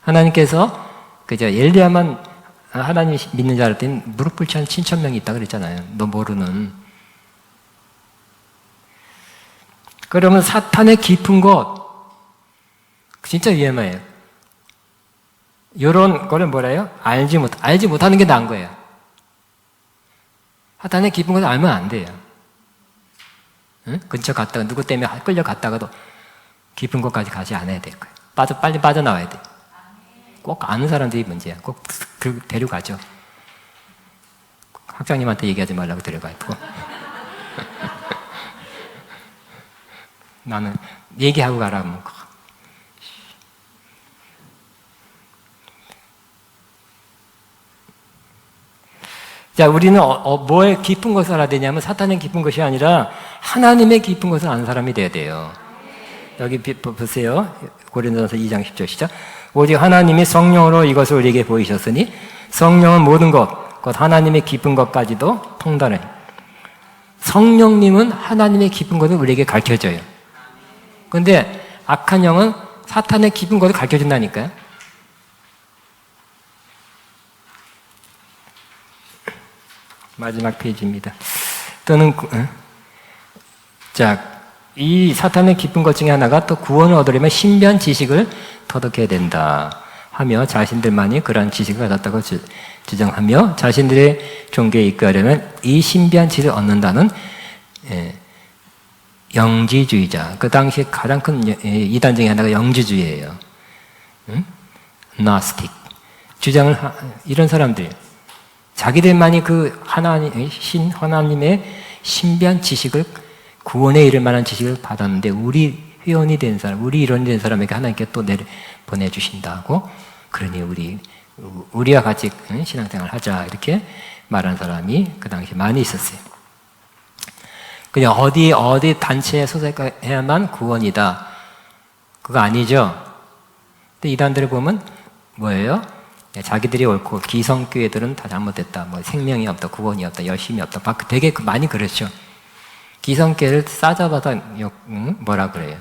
하나님께서 그저 엘리야만 하나님 믿는 자를 때는 무릎 꿇지 않은 7,000명이 있다 그랬잖아요. 너 모르는. 그러면 사탄의 깊은 곳 진짜 위험해요. 이런 거를 뭐래요? 알지 못하는 게 나은 거예요. 사탄의 깊은 곳을 알면 안 돼요. 응? 근처 갔다가 누구 때문에 끌려갔다가도 깊은 곳까지 가지 않아야 될 거예요. 빨리 빠져나와야 돼. 꼭 아는 사람들이 문제야. 꼭 데려가죠. 학장님한테 얘기하지 말라고 데려가요. 나는 얘기하고 가라면. 자, 우리는 뭐에 깊은 것을 알아야 되냐면 사탄의 깊은 것이 아니라 하나님의 깊은 것을 아는 사람이 돼야 돼요. 여기 보세요. 고린도전서 2장 10절 시작. 오직 하나님이 성령으로 이것을 우리에게 보이셨으니 성령은 모든 것, 곧 하나님의 깊은 것까지도 통달해. 성령님은 하나님의 깊은 것을 우리에게 가르쳐줘요. 그런데 악한 영은 사탄의 깊은 것을 가르쳐준다니까요. 마지막 페이지입니다. 또는 자, 이 사탄의 깊은 것 중에 하나가 또 구원을 얻으려면 신비한 지식을 터득해야 된다 하며 자신들만이 그러한 지식을 얻었다고 주장하며 자신들의 종교에 이끌려면 이 신비한 지식을 얻는다는 영지주의자, 그 당시에 가장 큰 이단 중에 하나가 영지주의예요. 나스틱 주장을 이런 사람들 자기들만이 그 하나님의 신비한 지식을 구원에 이를 만한 지식을 받았는데 우리 회원이 된 사람, 우리 일원이 된 사람에게 하나님께 또 보내주신다고 그러니 우리와 같이 신앙생활을 하자 이렇게 말한 사람이 그 당시에 많이 있었어요. 그냥 어디 단체에 소속해야만 구원이다 그거 아니죠. 근데 이단들을 보면 뭐예요? 자기들이 옳고 기성교회들은 다 잘못됐다. 뭐 생명이 없다, 구원이 없다, 열심이 없다. 되게 많이 그렇죠. 기성교회를 싸잡아서 뭐라 그래요?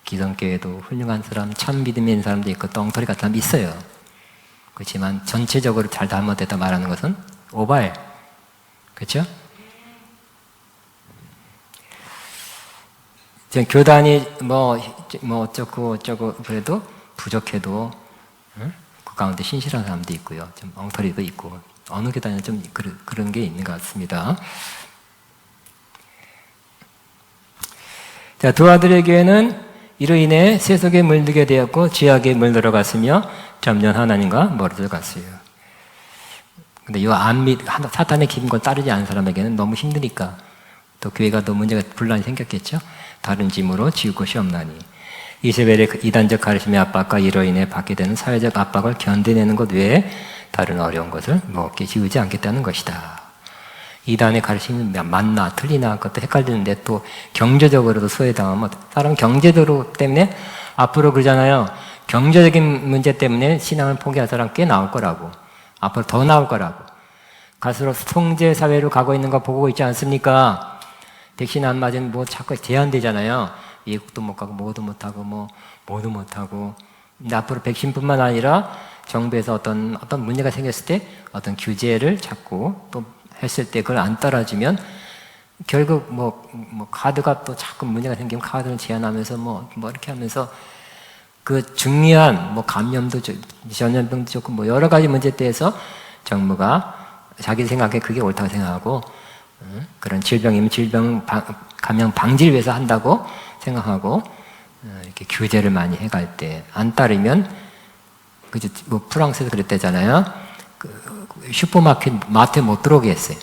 기성교회도 훌륭한 사람, 참 믿음이 있는 사람도 있고 엉터리 같은 사람이 있어요. 그렇지만 전체적으로 잘 잘못됐다 말하는 것은 오바예요. 그렇죠? 교단이 뭐 어쩌고 그래도 부족해도 그 가운데 신실한 사람도 있고요. 좀 엉터리도 있고 어느 교단에는 좀 그런 게 있는 것 같습니다. 자, 두 아들의 교회는 이로 인해 세속에 물들게 되었고 죄악에 물들어갔으며 점점 하나님과 멀어져 갔어요. 근데 이 사탄의 깊은 걸 따르지 않은 사람에게는 너무 힘드니까 또 교회가 또 문제가 분란이 생겼겠죠. 다른 짐으로 지울 것이 없나니 이세벨의 이단적 가르침의 압박과 이로 인해 받게 되는 사회적 압박을 견뎌내는 것 외에 다른 어려운 것을 무겁게 지우지 않겠다는 것이다. 이단의 가르침이 맞나 틀리나 그것도 헷갈리는데 또 경제적으로도 소외당하면 사람 경제적으로 때문에 앞으로 그러잖아요. 경제적인 문제 때문에 신앙을 포기할 사람 꽤 나올 거라고. 앞으로 더 나올 거라고. 갈수록 통제 사회로 가고 있는 거 보고 있지 않습니까? 백신 안 맞은 뭐 자꾸 제한되잖아요. 미국도 못 가고 뭐도 못 하고 뭐도 못 하고. 근데 앞으로 백신뿐만 아니라 정부에서 어떤 문제가 생겼을 때 어떤 규제를 잡고 또 했을 때 그걸 안 따라주면 결국 뭐 카드가 또 자꾸 문제가 생기면 카드를 제한하면서 뭐 이렇게 하면서 그 중요한 뭐 감염도 전염병도 좋고 뭐 여러 가지 문제에 대해서 정부가 자기 생각에 그게 옳다고 생각하고 그런 질병이면 질병 감염 방지를 위해서 한다고 생각하고 이렇게 규제를 많이 해갈 때 안 따르면 그죠? 뭐 프랑스에서 그랬대잖아요. 슈퍼마켓 마트에 못 들어오게 했어요.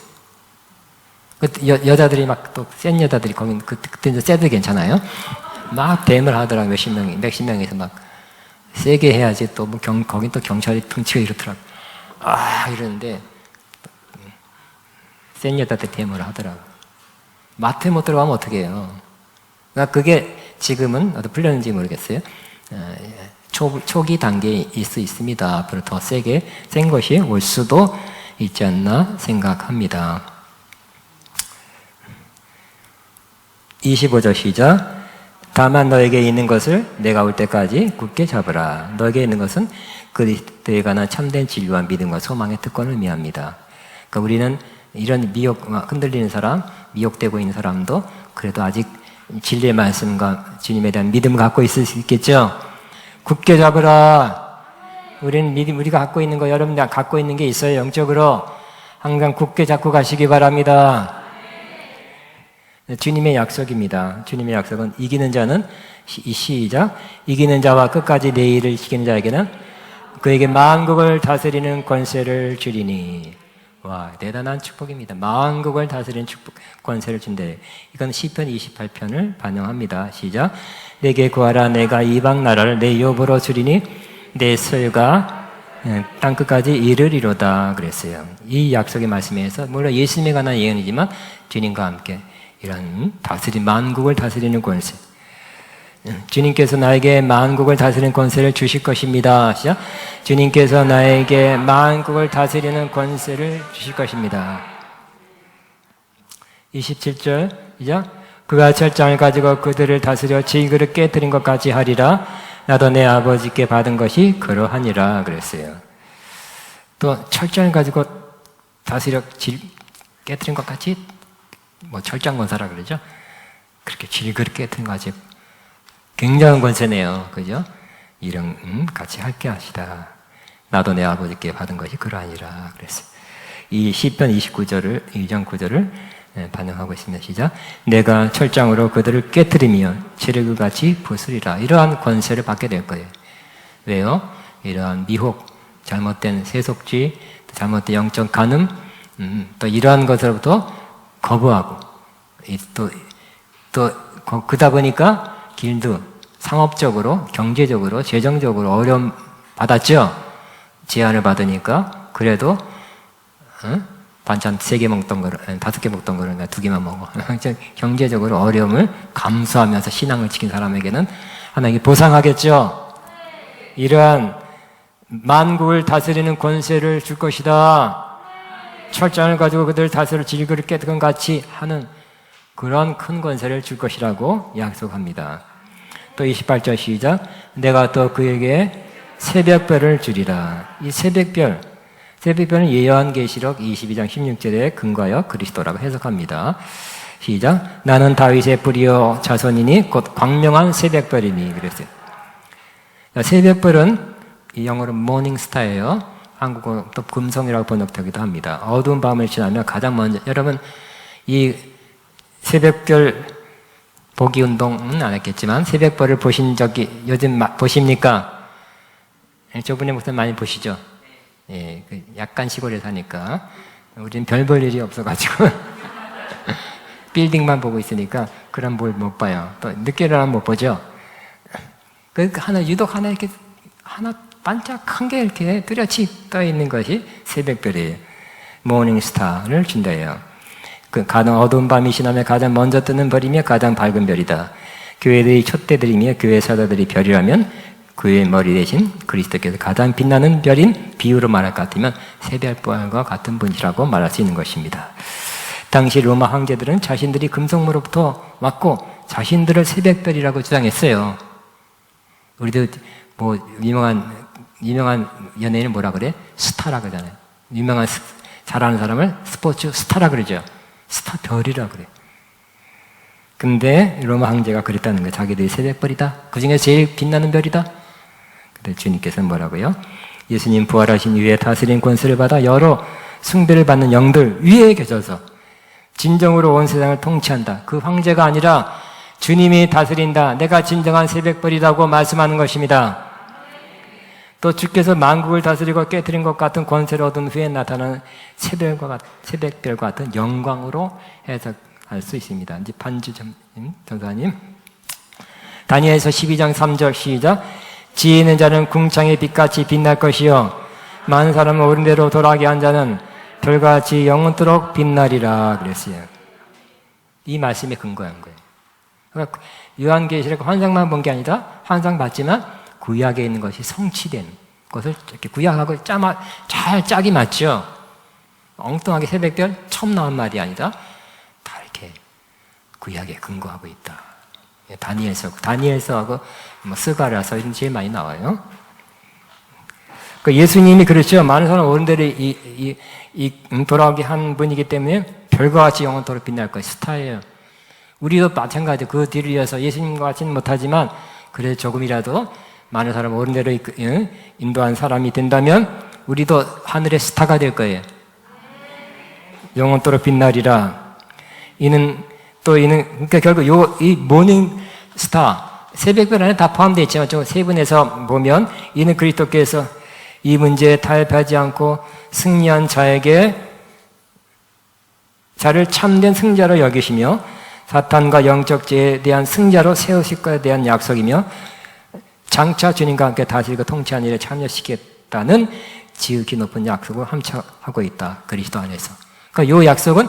여자들이 막 또 센 여자들이 거기 그때 이제 쎄도 괜찮아요. 막 대응을 하더라고 몇십 명에서 막 세게 해야지 또 뭐 거긴 또 경찰이 등치가 이렇더라고. 이러는데 센 여자들 대응을 하더라고. 마트에 못 들어가면 어떻게 해요? 그러니까 그게 지금은 어떻게 풀렸는지 모르겠어요. 초기 단계일 수 있습니다. 앞으로 더 센 것이 올 수도 있지 않나 생각합니다. 25절 시작. 다만 너에게 있는 것을 내가 올 때까지 굳게 잡으라. 너에게 있는 것은 그리스도에 관한 참된 진리와 믿음과 소망의 특권을 의미합니다. 그러니까 우리는 이런 흔들리는 사람, 미혹되고 있는 사람도 그래도 아직 진리의 말씀과 주님에 대한 믿음을 갖고 있을 수 있겠죠? 굳게 잡으라. 우리가 갖고 있는 거, 여러분들 갖고 있는 게 있어요. 영적으로 항상 굳게 잡고 가시기 바랍니다. 주님의 약속입니다. 주님의 약속은 이기는 자는 시작. 이기는 자와 끝까지 내 일을 지키는 자에게는 그에게 만국을 다스리는 권세를 주리니. 와, 대단한 축복입니다. 만국을 다스리는 권세를 준대. 이건 시편 28편을 반영합니다. 시작. 내게 구하라. 내가 이방 나라를 내 유업으로 주리니 내 소유가 땅끝까지 이르리로다 그랬어요. 이 약속의 말씀에서 물론 예수님에 관한 예언이지만 주님과 함께 이런 만국을 다스리는 권세. 주님께서 나에게 만국을 다스리는 권세를 주실 것입니다. 시작. 주님께서 나에게 만국을 다스리는 권세를 주실 것입니다. 27절 시작. 그가 철장을 가지고 그들을 다스려 질그릇 깨뜨린 것 같이 하리라. 나도 내 아버지께 받은 것이 그러하니라 그랬어요. 또 철장을 가지고 다스려 깨뜨린 것 같이 철장권사라 그러죠. 그렇게 질그릇 깨뜨린 거 아주 굉장한 권세네요. 그죠? 이런 같이 함께 하시다. 나도 내 아버지께 받은 것이 그러하니라 그랬어요. 이 시편 29절을 2장 9절을 반영하고 있습니다. 시작. 내가 철장으로 그들을 깨뜨리며 지르그같이 부수리라. 이러한 권세를 받게 될 거예요. 왜요? 이러한 미혹, 잘못된 세속주의, 잘못된 영적 간음, 또 이러한 것으로부터 거부하고, 또 그러다 보니까 길도 상업적으로, 경제적으로, 재정적으로 어려움 받았죠? 제한을 받으니까, 그래도, 반찬 3개 먹던 거를, 5개 먹던 거를 나 2개만 먹어. 경제적으로 어려움을 감수하면서 신앙을 지킨 사람에게는 하나님이 보상하겠죠? 이러한 만국을 다스리는 권세를 줄 것이다. 철장을 가지고 그들 다스릴 질그릇 깨뜨린 같이 하는 그런 큰 권세를 줄 것이라고 약속합니다. 또 28절 시작. 내가 또 그에게 새벽별을 주리라. 이 새벽별은 요한계시록 22장 16절에 근거하여 그리스도라고 해석합니다. 시작. 나는 다윗의 뿌리요 자손이니 곧 광명한 새벽별이니 그랬어요. 새벽별은 이 영어로 모닝스타예요. 한국어 또 금성이라고 번역되기도 합니다. 어두운 밤을 지나면 가장 먼저, 여러분 이 새벽별 보기 운동은 안 했겠지만 새벽별을 보신 적이 요즘 보십니까? 저분의 목소리 많이 보시죠? 예, 약간 시골에 사니까 우리는 별 볼 일이 없어가지고 빌딩만 보고 있으니까 그런 뭘 못 봐요. 또 늦게 일어나면 못 보죠. 그 하나 유독 하나 이렇게 하나 반짝한 게 이렇게 뚜렷이 떠 있는 것이 새벽별이에요. 모닝스타를 준다예요. 그 가장 어두운 밤이 지나면 가장 먼저 뜨는 별이며 가장 밝은 별이다. 교회들이 촛대들이며 교회 사도들이 별이라면 그의 머리 대신 그리스도께서 가장 빛나는 별인 비유로 말할 것 같으면 새별별과 같은 분이라고 말할 수 있는 것입니다. 당시 로마 황제들은 자신들이 금속으로부터 왔고 자신들을 새벽별이라고 주장했어요. 우리도 뭐 유명한 연예인은 뭐라 그래? 스타라 그러잖아요. 유명한 잘하는 사람을 스포츠 스타라 그러죠. 스타 별이라 그래. 근데 로마 황제가 그랬다는 거예요. 자기들이 새벽별이다. 그 중에 제일 빛나는 별이다. 근데 주님께서는 뭐라고요? 예수님 부활하신 이후에 다스린 권세를 받아 여러 숭배를 받는 영들 위에 계셔서 진정으로 온 세상을 통치한다. 그 황제가 아니라 주님이 다스린다. 내가 진정한 새벽별이라고 말씀하는 것입니다. 또 주께서 만국을 다스리고 깨뜨린 것 같은 권세를 얻은 후에 나타나는 새벽별과 같은 영광으로 해석할 수 있습니다. 이제 반주 전사님. 다니엘서 12장 3절 시작. 지혜 있는 자는 궁창의 빛같이 빛날 것이요 많은 사람은 옳은 대로 돌아가게 한 자는 별같이 영원토록 빛나리라 그랬어요. 이 말씀에 근거한 거예요. 그러니까 요한계시록 환상만 본 게 아니라 환상 봤지만 구약에 있는 것이 성취된 것을 이렇게 구약하고 잘 짝이 맞죠. 엉뚱하게 새벽별 처음 나온 말이 아니라 다 이렇게 구약에 근거하고 있다. 다니엘서하고 스가랴서 이런 제일 많이 나와요. 그러니까 예수님이 그렇죠. 많은 사람 어른들이 돌아오게 한 분이기 때문에 별과 같이 영원토록 빛날 거예요. 스타예요. 우리도 마찬가지. 그 뒤를 이어서 예수님과 같지는 못하지만 그래도 조금이라도 많은 사람 어른대로 인도한 사람이 된다면 우리도 하늘의 스타가 될 거예요. 영원토록 빛나리라. 그러니까 결국 이 모닝 스타, 새벽별 안에 다 포함되어 있지만 좀 세분해서 보면 이는 그리스도께서 이 문제에 타협하지 않고 승리한 자를 참된 승자로 여기시며 사탄과 영적 죄에 대한 승자로 세우실 것에 대한 약속이며 장차 주님과 함께 다스리고 통치하는 일에 참여시키겠다는 지극히 높은 약속을 함축하고 있다. 그리스도 안에서. 그러니까 이 약속은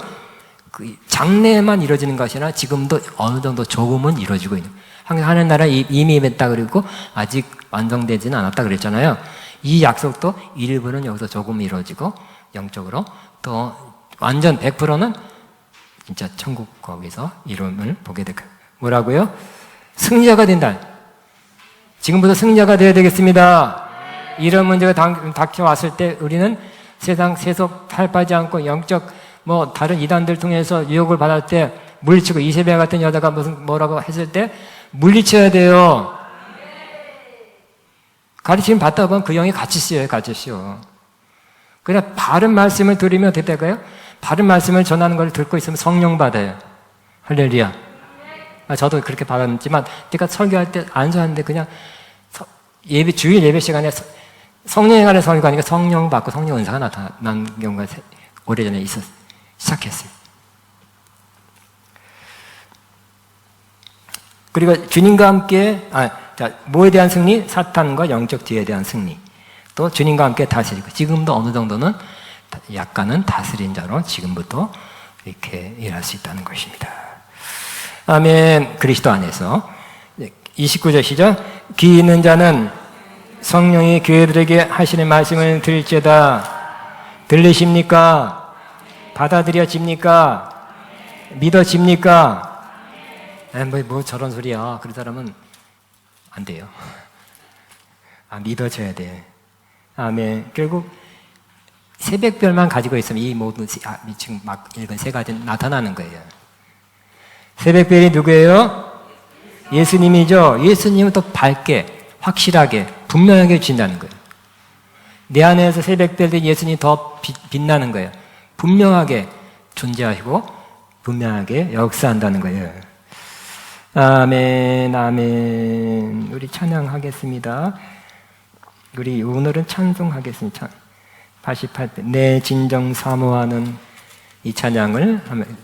장래에만 이루어지는 것이 아니라 지금도 어느 정도 조금은 이루어지고 있는. 하나님 나라 이미 임했다 그리고 아직 완성되지는 않았다 그랬잖아요. 이 약속도 일부는 여기서 조금 이루어지고 영적으로 또 완전 100%는 진짜 천국 거기서 이름을 보게 될 거예요. 뭐라고요? 승리자가 된다. 지금부터 승리자가 되어야 되겠습니다. 이런 문제가 닥쳐왔을 때 우리는 세상 세속 탈바지 않고 영적 다른 이단들 통해서 유혹을 받을 때 물리치고 이세벨 같은 여자가 무슨 뭐라고 했을 때 물리쳐야 돼요. 가르침 받다 보면 그 영이 같이 쓰여요. 같이 쓰여. 그냥 바른 말씀을 들으면 어떻게 될까요? 바른 말씀을 전하는 걸 듣고 있으면 성령 받아요. 할렐루야. 저도 그렇게 받았지만 제가 설교할 때 앉았는데 그냥 주일 예배 시간에 성령에 관한 설교가 아니라 성령 받고 성령 은사가 나타난 경우가 오래전에 시작했어요. 그리고 주님과 함께 뭐에 대한 승리? 사탄과 영적 지혜에 대한 승리. 또 주님과 함께 다스리고 지금도 어느 정도는 약간은 다스린 자로 지금부터 이렇게 일할 수 있다는 것입니다. 아멘. 그리스도 안에서 29절 시작. 귀 있는 자는 성령이 교회들에게 하시는 말씀을 들을지어다. 들리십니까? 받아들여집니까? 믿어집니까? 뭐 저런 소리야. 그런 사람은 안 돼요. 믿어져야 돼. 아멘. 결국 새벽별만 가지고 있으면 이 모든 지금 막 읽은 세 가지 나타나는 거예요. 새벽별이 누구예요? 예수님이죠. 예수님은 또 밝게, 확실하게, 분명하게 주신다는 거예요. 내 안에서 새벽별이 예수님이 더 빛나는 거예요. 분명하게 존재하시고 분명하게 역사한다는 거예요. 아멘, 아멘. 우리 찬양하겠습니다. 우리 오늘은 찬송하겠습니다. 88배. 내 진정 사모하는 이 찬양을 하면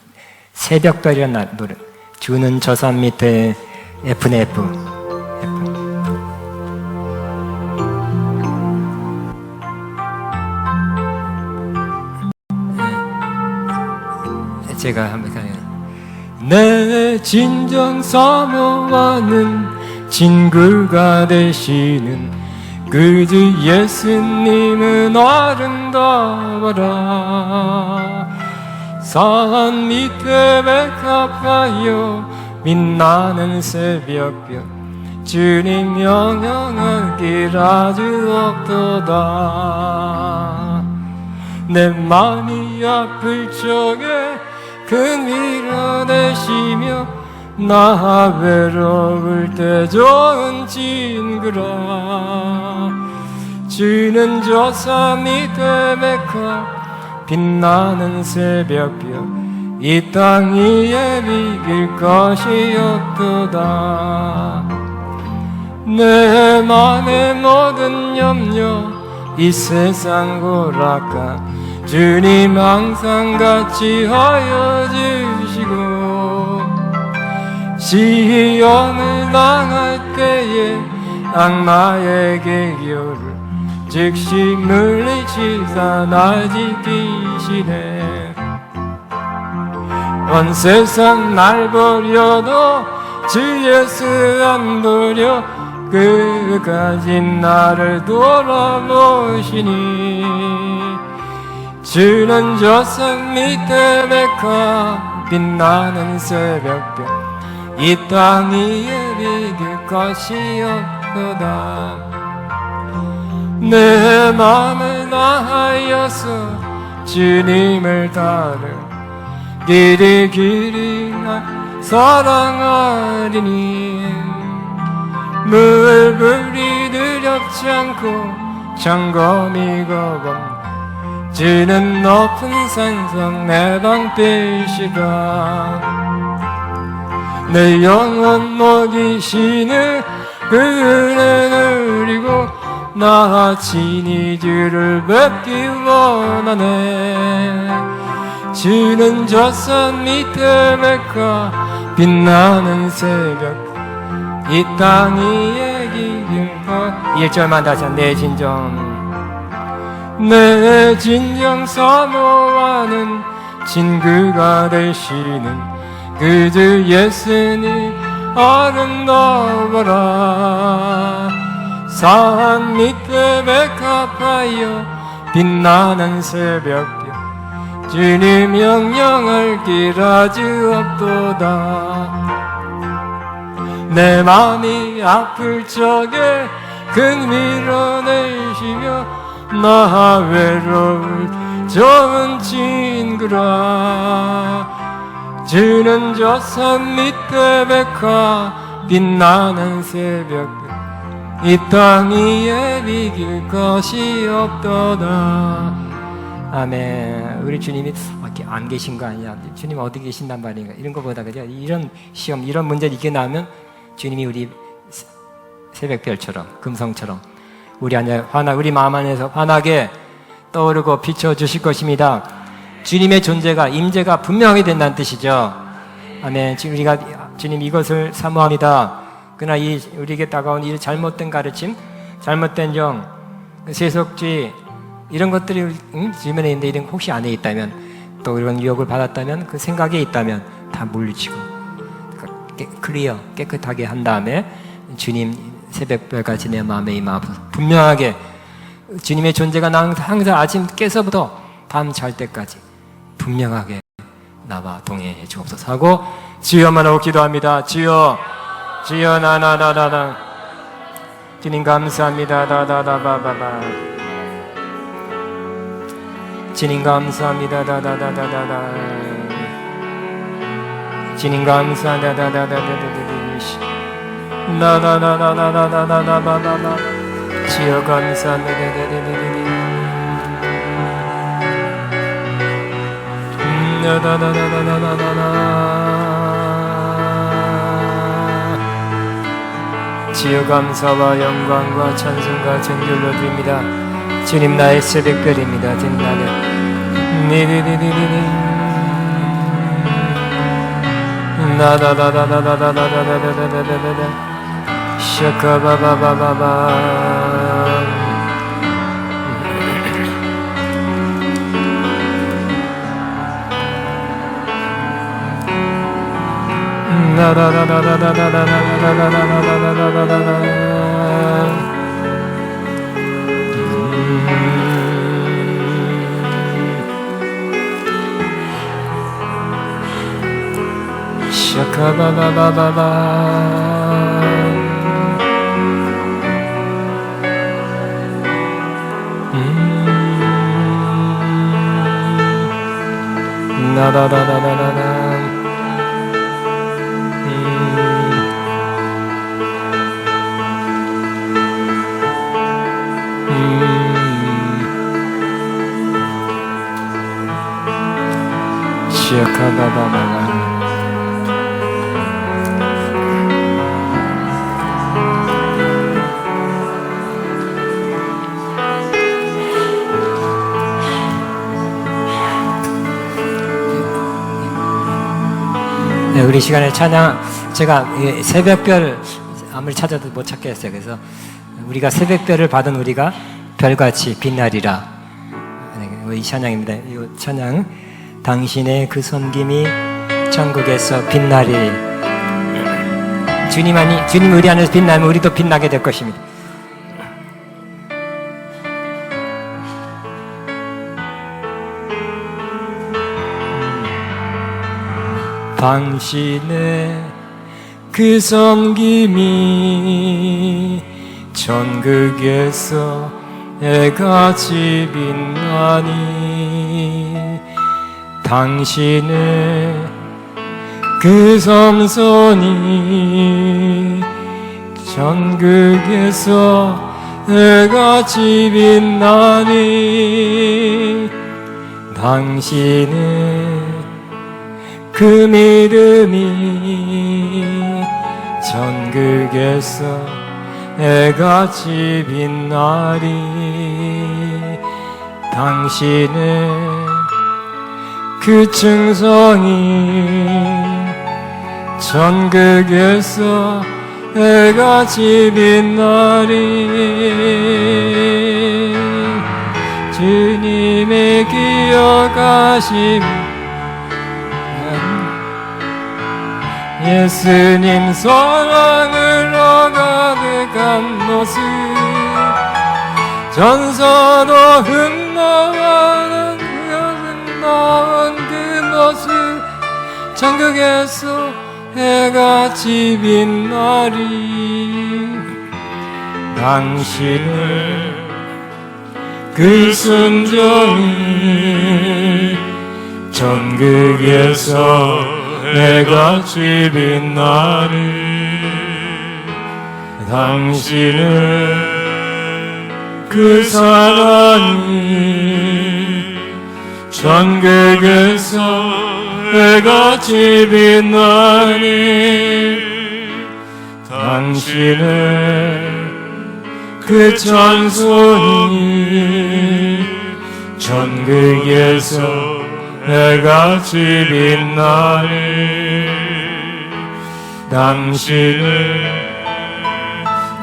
새벽별이라는 노래. 주는 저 산 밑에 F. 제가 한번 가요. 내 진정 사모하는 친구가 되시는 그 주 예수님은 아름다워라. 산 밑에 백합하여 빛나는 새벽별 주님 영영하길 아주 없도다. 내 마음이 아플 적에 큰 밀어내시며 나 외로울 때 좋은 친구라. 주는 저 산 밑에 백합 빛나는 새벽별 이 땅 위에 비길 것이 없도다. 내 맘의 모든 염려 이 세상 고락가 주님 항상 같이 하여 주시고 시험을 당할 때에 악마에게 기어를 즉시 물리치사 날 지키시네. 온 세상 날 버려도 주 예수 안 버려 끝까지 나를 돌아보시니. 주는 저 산 밑에 백합 빛나는 새벽별 이 땅 위에 비길 것이 없도다. 내 맘을 다하여서 주님을 따르 길이 사랑하리니. 물불이 두렵지 않고 점검이 거건 주는 높은 산성 내 방패시다. 내 영혼 먹이시는 그 은혜 누리고 나 친히 주를 뵙기 원하네. 주는 저 산 밑에 백합 빛나는 새벽 이 땅 위에 기길 것. 1절만 다시 내 진정 사모하는 친구가 되시는 그 주 예수님 아름다워라. 산 밑에 백합하여 빛나는 새벽별 주님 명령할 길 아주 없도다. 내 맘이 아플 적에 큰 밀어내시며 나 외로울 좋은 친구라. 주는 저 산 밑에 백화 빛나는 새벽 이 땅 위에 비길 것이 없도다. 아멘. 우리 주님이 안 계신 거 아니야? 주님 어디 계신단 말인가? 이런 거보다 그죠? 이런 시험, 이런 문제 이게 나오면 주님이 우리 새벽별처럼 금성처럼 우리 마음 안에서 환하게 떠오르고 비춰주실 것입니다. 주님의 존재가 임재가 분명하게 된다는 뜻이죠. 아멘. 지금 우리가 주님 이것을 사모합니다. 그러나 우리에게 다가온 이 잘못된 가르침, 잘못된 정, 세속주의 이런 것들이 주변에 있는데 이런 혹시 안에 있다면 또 이런 유혹을 받았다면 그 생각에 있다면 다 물리치고 클리어 깨끗하게 한 다음에 주님 새벽별같이 내 마음에 임하고 분명하게 주님의 존재가 항상 아침 깨서부터 밤 잘 때까지 분명하게 나와 동행해 주옵소서 하고 주여만 하고 기도합니다. 주여 나나나나나 주님 감사합니다. 다다다바바바 주님 감사합니다. 다다다다다다 주님 감사합니다. 다다다다다다다시 나나나나나나나나나나나나 주여 감사합니다. 주여 감사와 영광과 찬송과 존귀를 드립니다. 주님 나의 새벽별입니다. 주님 나의 나다다다다다다다다다다다다 샤카바바바바바 네, 우리 시간에 찬양 제가 새벽별 아무리 찾아도 못 찾겠어요. 그래서 우리가 새벽별을 받은 우리가 별같이 빛나리라. 이 찬양입니다. 이 찬양 당신의 그 섬김이 천국에서 빛나리. 주님 우리 안에서 빛나면 우리도 빛나게 될 것입니다. 당신의 그 섬김이 천국에서 해같이 빛나니 당신의 그 섬손이 천국에서 해같이 빛나니 당신의 그 믿음이 천국에서 해같이 빛나리 당신의 그 충성이 천국에서 해같이 빛나리 주님의 기억하심 예수님 사랑으로 가득한 모습 전서도 흠나는 그 모습 천국에서 해같이 빛나리 당신의 그 순종이 천국에서 해같이 빛나리. 당신은 그 사랑이 전국에서 해같이 빛나니. 당신은 그 찬송이 전국에서 해같이 빛나니. 당신은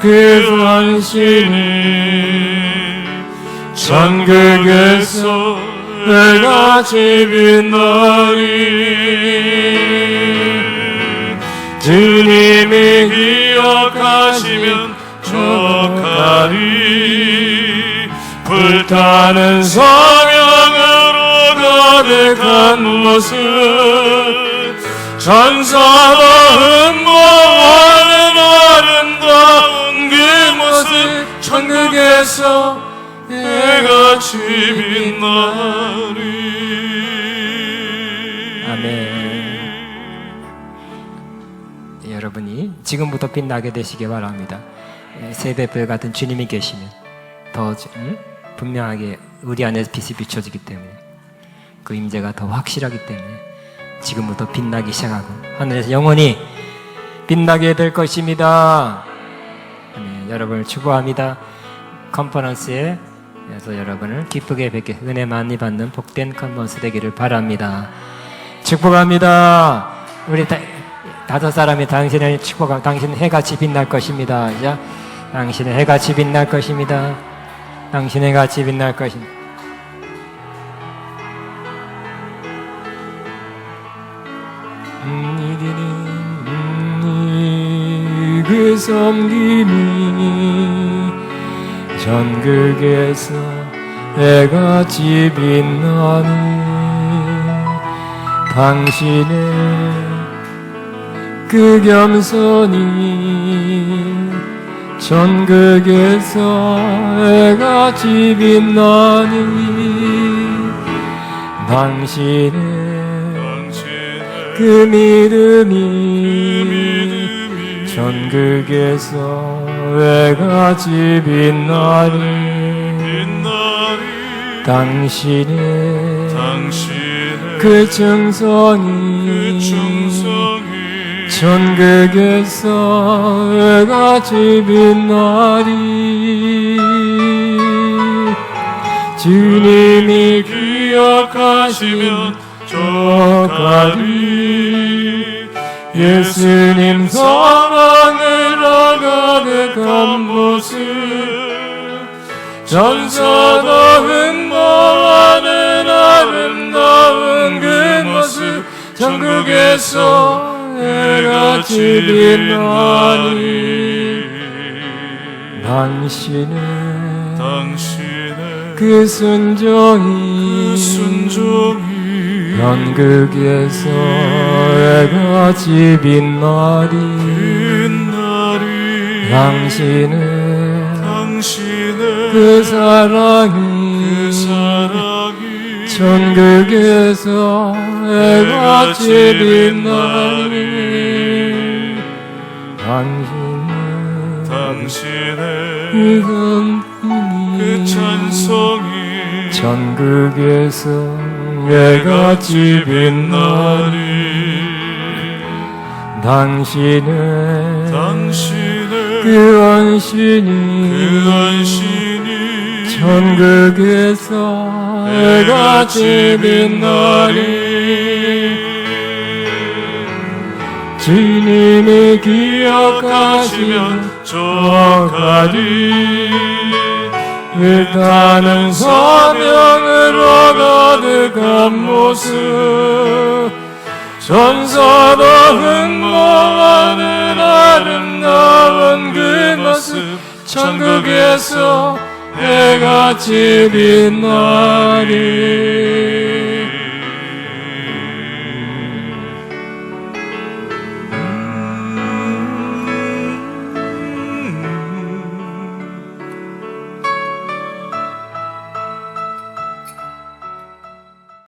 그 당신이 전국에서 해같이 빛나리. 주님이 기억하시면 족하리. 불타는 사명으로 가득한 모습, 전사가 흠모하는 아름다운 그 모습, 천국에서 해같이 빛나리. 아멘. 여러분이 지금부터 빛나게 되시기 바랍니다. 새벽별 같은 주님이 계시면 더 분명하게 우리 안에서 빛이 비춰지기 때문에, 그 임재가 더 확실하기 때문에 지금부터 빛나기 시작하고 하늘에서 영원히 빛나게 될 것입니다. 아멘. 여러분을 축복합니다. 컨퍼런스에서 여러분을 기쁘게 뵙게 은혜 많이 받는 복된 컨퍼런스 되기를 바랍니다. 축복합니다. 우리 다섯 사람이 당신을 축복하고, 당신은 해같이 빛날 것입니다. 자, 당신은 해같이 빛날 것입니다. 당신은 해같이 빛날 것입니다. 그 섬김이 전국에서 해같이 빛나니. 당신의 그 겸손이 전국에서 해같이 빛나니. 당신의 그 믿음이 전국에서 해같이 빛나니. 당신의 그 정성이 전국에서 해같이 빛나리. 주님이 기억하시면 족하리. 예수님 사랑으로 가득한 모습, 전사가 흠모하는 아름다운 그 모습, 전국에서 해같이 빛나니. 당신의 그 순종이 전국에서 해같이 빛나리. 당신의 그 사랑이 전국에서 해같이 빛나니. 당신의 그 찬송이 전국에서 해같이 빛나리. 당신의 그 안신이 전국에서 해같이 빛나리. 주님이 기억하시면 족하리. 일단은 사명으로 가득한 모습, 전사도 흠모하는 아름다운 그 모습, 천국에서 해같이 빛나리.